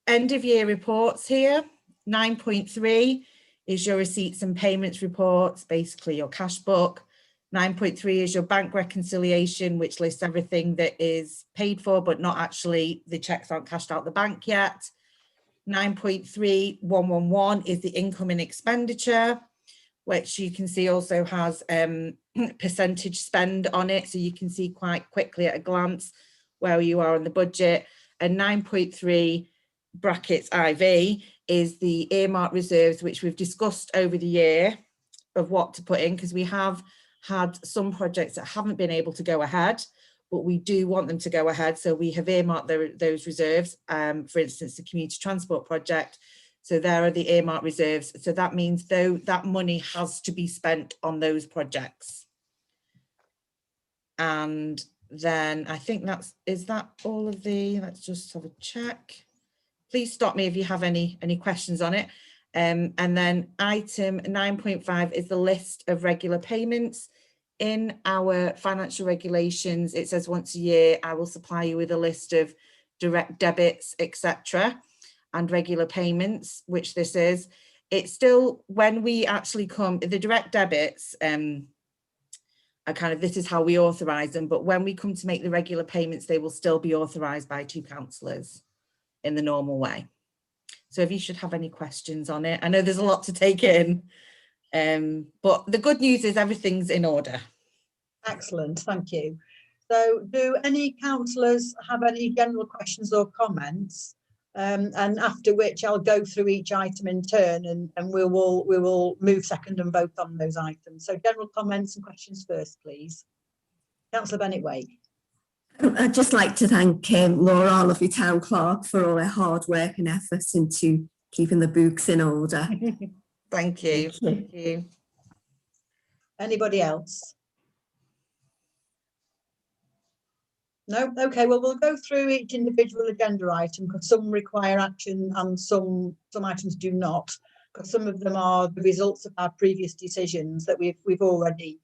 of year reports here. 9.3 is your receipts and payments reports, basically your cash book. 9.3 is your bank reconciliation, which lists everything that is paid for, but not actually, the checks aren't cashed out the bank yet. 9.3.111 is the income and expenditure, which you can see also has percentage spend on it. So you can see quite quickly at a glance where you are on the budget. And 9.3 brackets IV is the earmark reserves, which we've discussed over the year of what to put in, because we have had some projects that haven't been able to go ahead, but we do want them to go ahead. So we have earmarked those reserves, for instance, the community transport project. So there are the earmark reserves. So that means though that money has to be spent on those projects. And then I think is that all of the, let's just have a check. Please stop me if you have any questions on it. And then item 9.5 is the list of regular payments. In our financial regulations, it says once a year, I will supply you with a list of direct debits, etc., and regular payments, which this is. It's still, when we actually come, the direct debits, are kind of, this is how we authorise them, but when we come to make the regular payments, they will still be authorised by 2 councillors in the normal way. So if you should have any questions on it, I know there's a lot to take in, but the good news is everything's in order. Excellent, thank you. So do any councillors have any general questions or comments? And after which I'll go through each item in turn, and we will move second and vote on those items. So general comments and questions first, please. Councillor Bennett-Wake. I'd just like to thank Laura, our lovely town clerk, for all her hard work and efforts into keeping the books in order. Thank you. Thank you. Anybody else? No? Okay, well, we'll go through each individual agenda item because some require action and some items do not, because some of them are the results of our previous decisions that we've already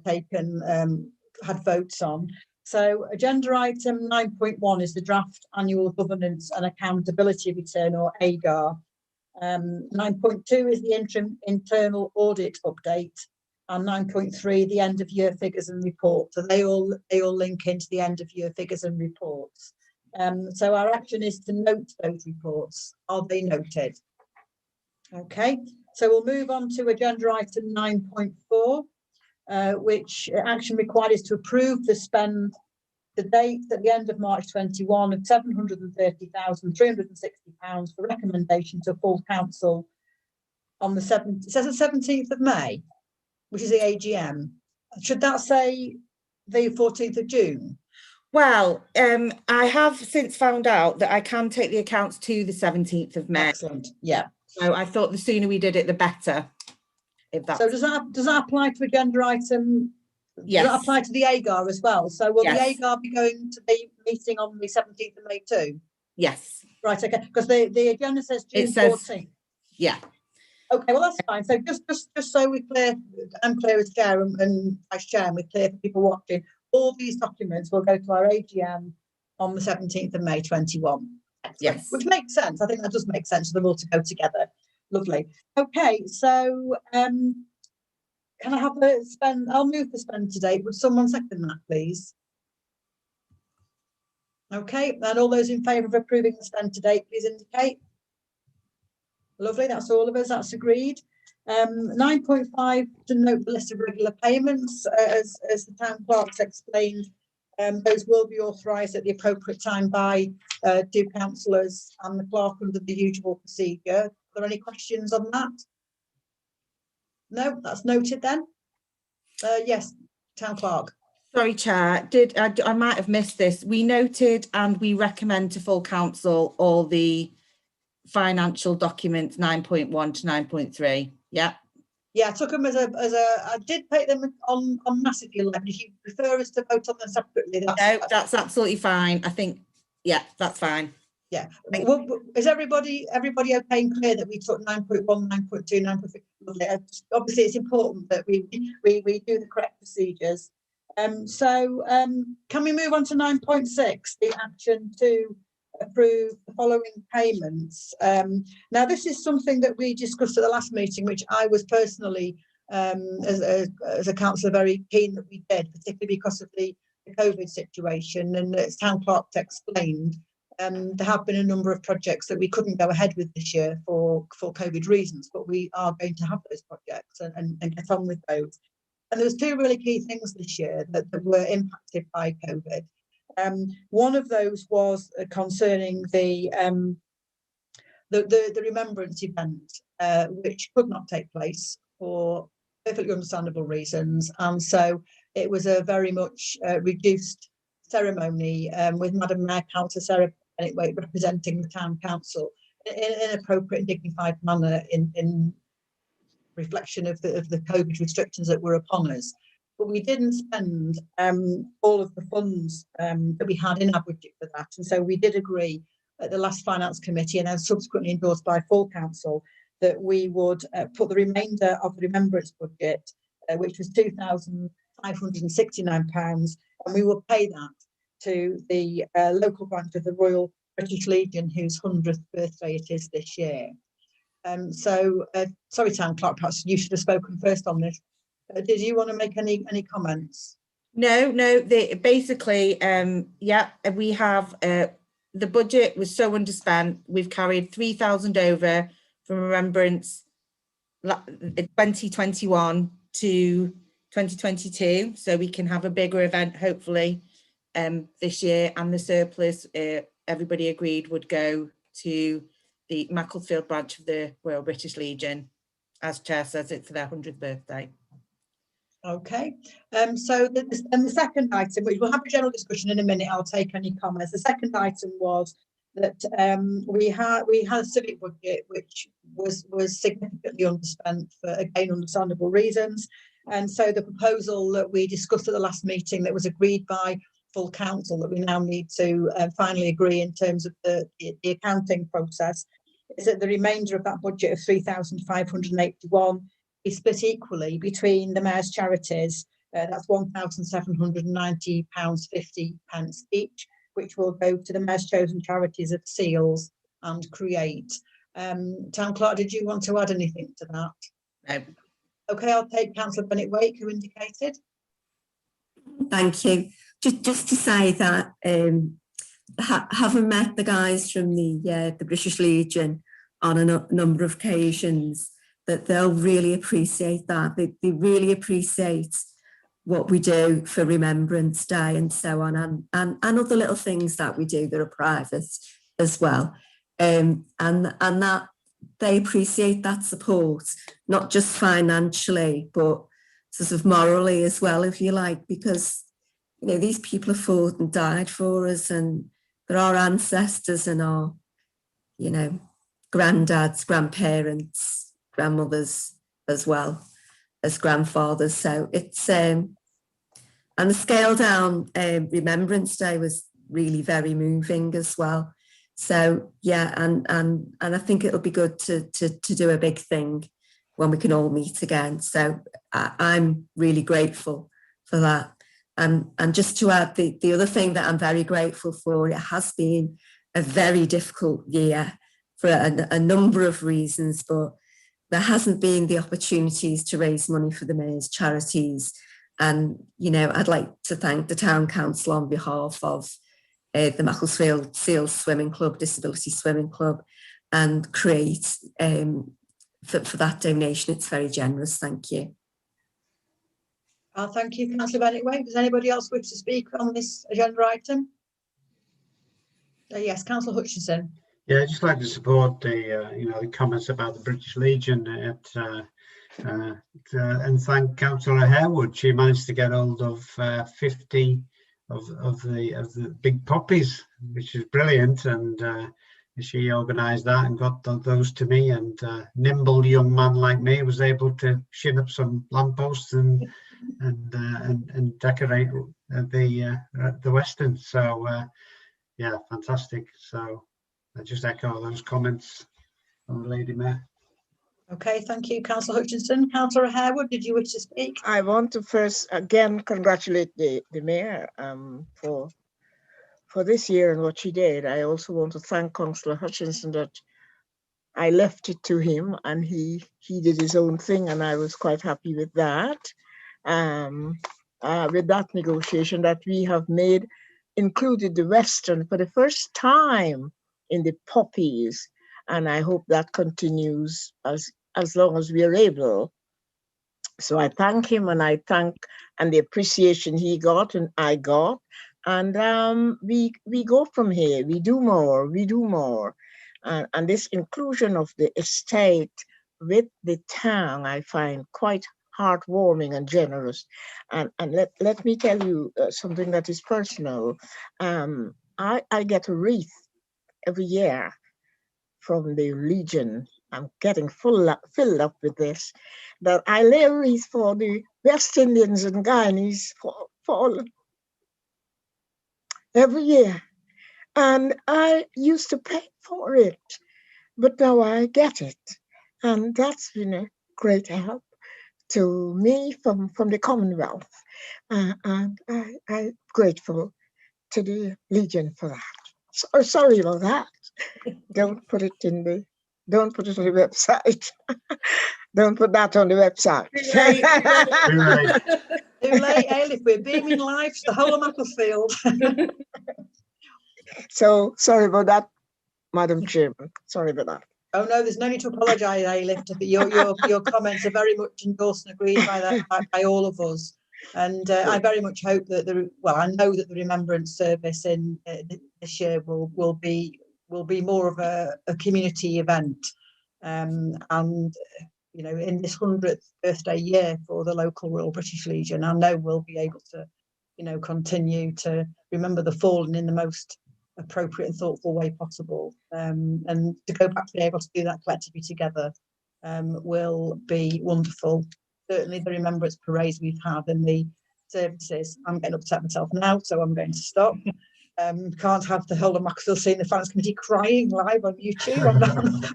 taken, had votes on. So agenda item 9.1 is the draft annual governance and accountability return, or AGAR. 9.2 is the internal audit update, and 9.3 the end of year figures and reports. So they all link into the end of year figures and reports. So our action is to note those reports. Are they noted? Okay, so we'll move on to agenda item 9.4, which action required is to approve the spend to date at the end of March 21 of £730,360 for recommendation to full council on the 7th, it says the 17th of May, which is the AGM. Should that say the 14th of June? Well, I have since found out that I can take the accounts to the 17th of May. Excellent, yeah. So I thought the sooner we did it, the better. If that's... So does that apply to agenda item? Yes. Does that apply to the AGAR as well? So will Yes. the AGAR be going to the meeting on the 17th of May too? Yes. Right, okay, because the agenda says June It says, 14th. Yeah. Okay, well, that's fine. So just so we're clear, I'm clear as chair and vice chair, and we're clear for people watching, all these documents will go to our AGM on the 17th of May 21. Excellent. Yes. Which makes sense. I think that does make sense for them all to go together. Lovely. Okay, so can I have the spend? I'll move the spend to date. Would someone second that, please? Okay, and all those in favour of approving the spend to date, please indicate. Lovely, that's all of us, that's agreed. 9.5, to note the list of regular payments, as the town clerk's explained, those will be authorised at the appropriate time by two councillors and the clerk under the usual procedure. Are there any questions on that? No, that's noted then. Yes, town clerk. Sorry, Chair, I might have missed this. We noted and we recommend to full council all the financial documents 9.1 to 9.3. Yeah. Yeah, I took them I did take them on massively. If you prefer us to vote on them separately, that's absolutely fine. I think, yeah, that's fine. Yeah. Well, is everybody okay and clear that we took 9.1, 9.2, 9.3? Lovely. Obviously, it's important that we do the correct procedures. So can we move on to 9.6, the action to approve the following payments? Now, this is something that we discussed at the last meeting, which I was personally, as a councillor, very keen that we did, particularly because of the COVID situation. And as town clerk explained, there have been a number of projects that we couldn't go ahead with this year for COVID reasons, but we are going to have those projects and get on with those. And there was two really key things this year that were impacted by COVID. One of those was concerning the remembrance event, which could not take place for perfectly understandable reasons, and so it was a very much reduced ceremony with Madam Mayor, Councillor Sarah Bennett representing the town council in an appropriate and dignified manner in reflection of the COVID restrictions that were upon us. But we didn't spend all of the funds that we had in our budget for that. And so we did agree at the last finance committee, and then subsequently endorsed by full council, that we would put the remainder of the remembrance budget, which was £2,569, and we will pay that to the local branch of the Royal British Legion, whose 100th birthday it is this year. Sorry, town clerk, perhaps you should have spoken first on this. Did you want to make any comments? No, basically, yeah, we have the budget was so underspent. We've carried 3,000 over from remembrance 2021 to 2022, so we can have a bigger event hopefully this year, and the surplus everybody agreed would go to the Macclesfield branch of the Royal British Legion, as Chair says, it's for their 100th birthday. Okay, so the second item, which we'll have a general discussion in a minute, I'll take any comments. The second item was that we had a civic budget which was significantly underspent for, again, understandable reasons, and so the proposal that we discussed at the last meeting that was agreed by full council, that we now need to finally agree in terms of the accounting process, is that the remainder of that budget of 3,581 is split equally between the Mayor's charities. That's £1,790.50 each, which will go to the Mayor's chosen charities of Seals and Create. Town Clerk, did you want to add anything to that? No. Okay, I'll take Councillor Bennett-Wake, who indicated. Thank you. Just to say that having met the guys from the British Legion on a number of occasions, that they'll really appreciate that. They really appreciate what we do for Remembrance Day and so on, and other little things that we do that are private as well. And that they appreciate that support, not just financially, but sort of morally as well, if you like, because you know these people have fought and died for us, and they're our ancestors and our, you know, granddads, grandparents, grandmothers as well as grandfathers. So it's and the scale down Remembrance Day was really very moving as well. So yeah, and I think it'll be good to do a big thing when we can all meet again. So I'm really grateful for that. And just to add, the other thing that I'm very grateful for, it has been a very difficult year for a number of reasons, but there hasn't been the opportunities to raise money for the Mayor's charities. And, you know, I'd like to thank the Town Council on behalf of the Macclesfield Seals Swimming Club, Disability Swimming Club, and create for that donation. It's very generous. Thank you. Thank you, Councillor Bennett-Wake. Does anybody else wish to speak on this agenda item? Yes, Councillor Hutchinson. Yeah, I'd just like to support the the comments about the British Legion and thank Councillor Harewood. She managed to get hold of 50 of the big poppies, which is brilliant, and she organised that and got those to me. And nimble young man like me was able to shin up some lampposts and decorate the Western. So yeah, fantastic. So I just echo those comments from the Lady Mayor. Okay, thank you, Councillor Hutchinson. Councillor Harewood, did you wish to speak? I want to first again congratulate the Mayor for this year and what she did. I also want to thank Councillor Hutchinson that I left it to him and he did his own thing, and I was quite happy with that. With that negotiation that we have made, included the Western for the first time in the poppies, and I hope that continues as long as we are able. So I thank him, and I thank and the appreciation he got and I got, and we go from here. We do more, and this inclusion of the estate with the town I find quite heartwarming and generous. And let me tell you something that is personal. I get a wreath every year from the Legion. I'm getting filled up with this, that I lay a wreath for the West Indians and Guyanese for every year. And I used to pay for it, but now I get it. And that's been a great help to me from the Commonwealth. And I'm grateful to the Legion for that. Sorry about that. Don't put it on the website. Don't put that on the website. Too late, Ailey. We're beaming live to the whole of Macclesfield. So sorry about that, Madam Chairman. Sorry about that. Oh no, there's no need to apologise, Ailey. Your comments are very much endorsed and agreed by all of us. And I very much hope that I know that the Remembrance Service in this year will be more of a community event, and you know, in this 100th birthday year for the local Royal British Legion, I know we'll be able to, you know, continue to remember the fallen in the most appropriate and thoughtful way possible, and to go back to be able to do that collectively together will be wonderful. Certainly the remembrance parades we've had and the services. I'm getting upset myself now, so I'm going to stop. Can't have the whole of Macclesfield seeing the Finance Committee crying live on YouTube. I'm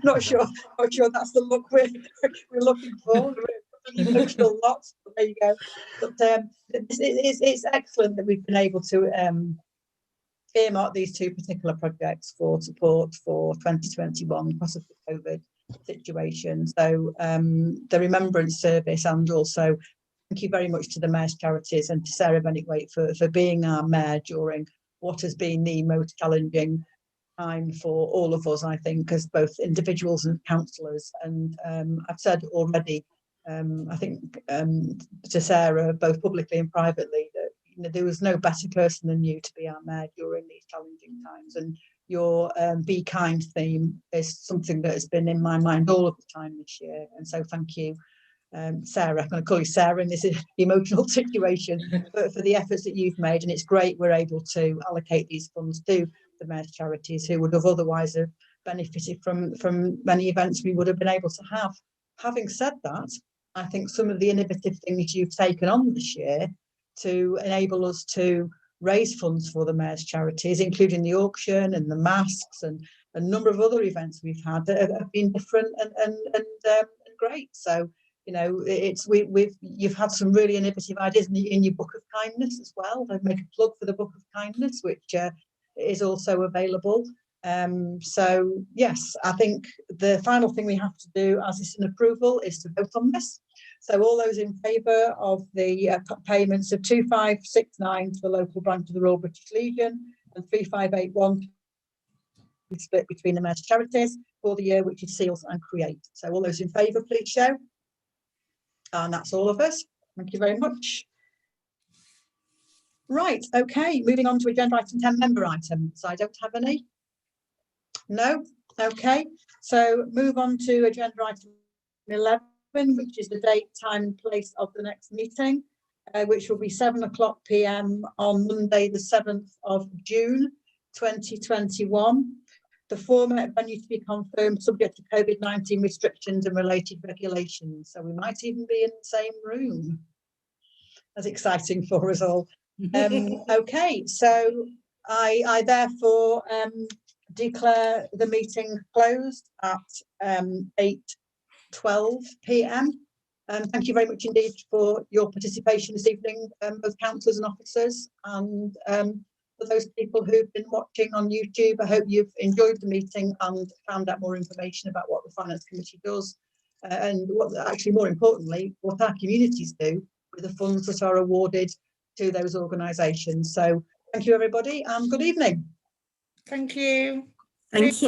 not sure that's the look we're looking for. We're emotional lots, but there you go. But it's excellent that we've been able to earmarked these two particular projects for support for 2021 because of the COVID situation. So the Remembrance Service, and also thank you very much to the Mayor's Charities and to Sarah Bennett-Waite for being our Mayor during what has been the most challenging time for all of us, I think, as both individuals and councillors. And I've said already, I think to Sarah, both publicly and privately, that there was no better person than you to be our Mayor during these challenging times. And your Be Kind theme is something that has been in my mind all of the time this year. And so thank you, Sarah. I'm going to call you Sarah in this emotional situation for the efforts that you've made. And it's great we're able to allocate these funds to the Mayor's Charities, who would have otherwise have benefited from many events we would have been able to have. Having said that, I think some of the innovative things you've taken on this year to enable us to raise funds for the Mayor's Charities, including the auction and the masks and a number of other events we've had that have been different and great. So, you know, you've had some really innovative ideas in your Book of Kindness as well. I'd make a plug for the Book of Kindness, which is also available. So yes, I think the final thing we have to do as it's an approval is to vote on this. So all those in favour of the payments of 2569 to the local branch of the Royal British Legion and 3581 split between the Mayor's Charities for the year, which is Seals and Create. So all those in favour, please show. And that's all of us. Thank you very much. Right, okay, moving on to agenda item 10, member items. I don't have any. No, okay. So move on to agenda item 11, which is the date, time and place of the next meeting, which will be 7:00 p.m. on Monday, the 7th of June, 2021. The format venue to be confirmed, subject to COVID-19 restrictions and related regulations. So we might even be in the same room. That's exciting for us all. Okay, so I therefore declare the meeting closed at 8:12 p.m. Thank you very much indeed for your participation this evening, both councillors and officers, and for those people who've been watching on YouTube. I hope you've enjoyed the meeting and found out more information about what the Finance Committee does, and what, actually more importantly, what our communities do with the funds that are awarded to those organisations. So thank you everybody and good evening. Thank you. Thank you.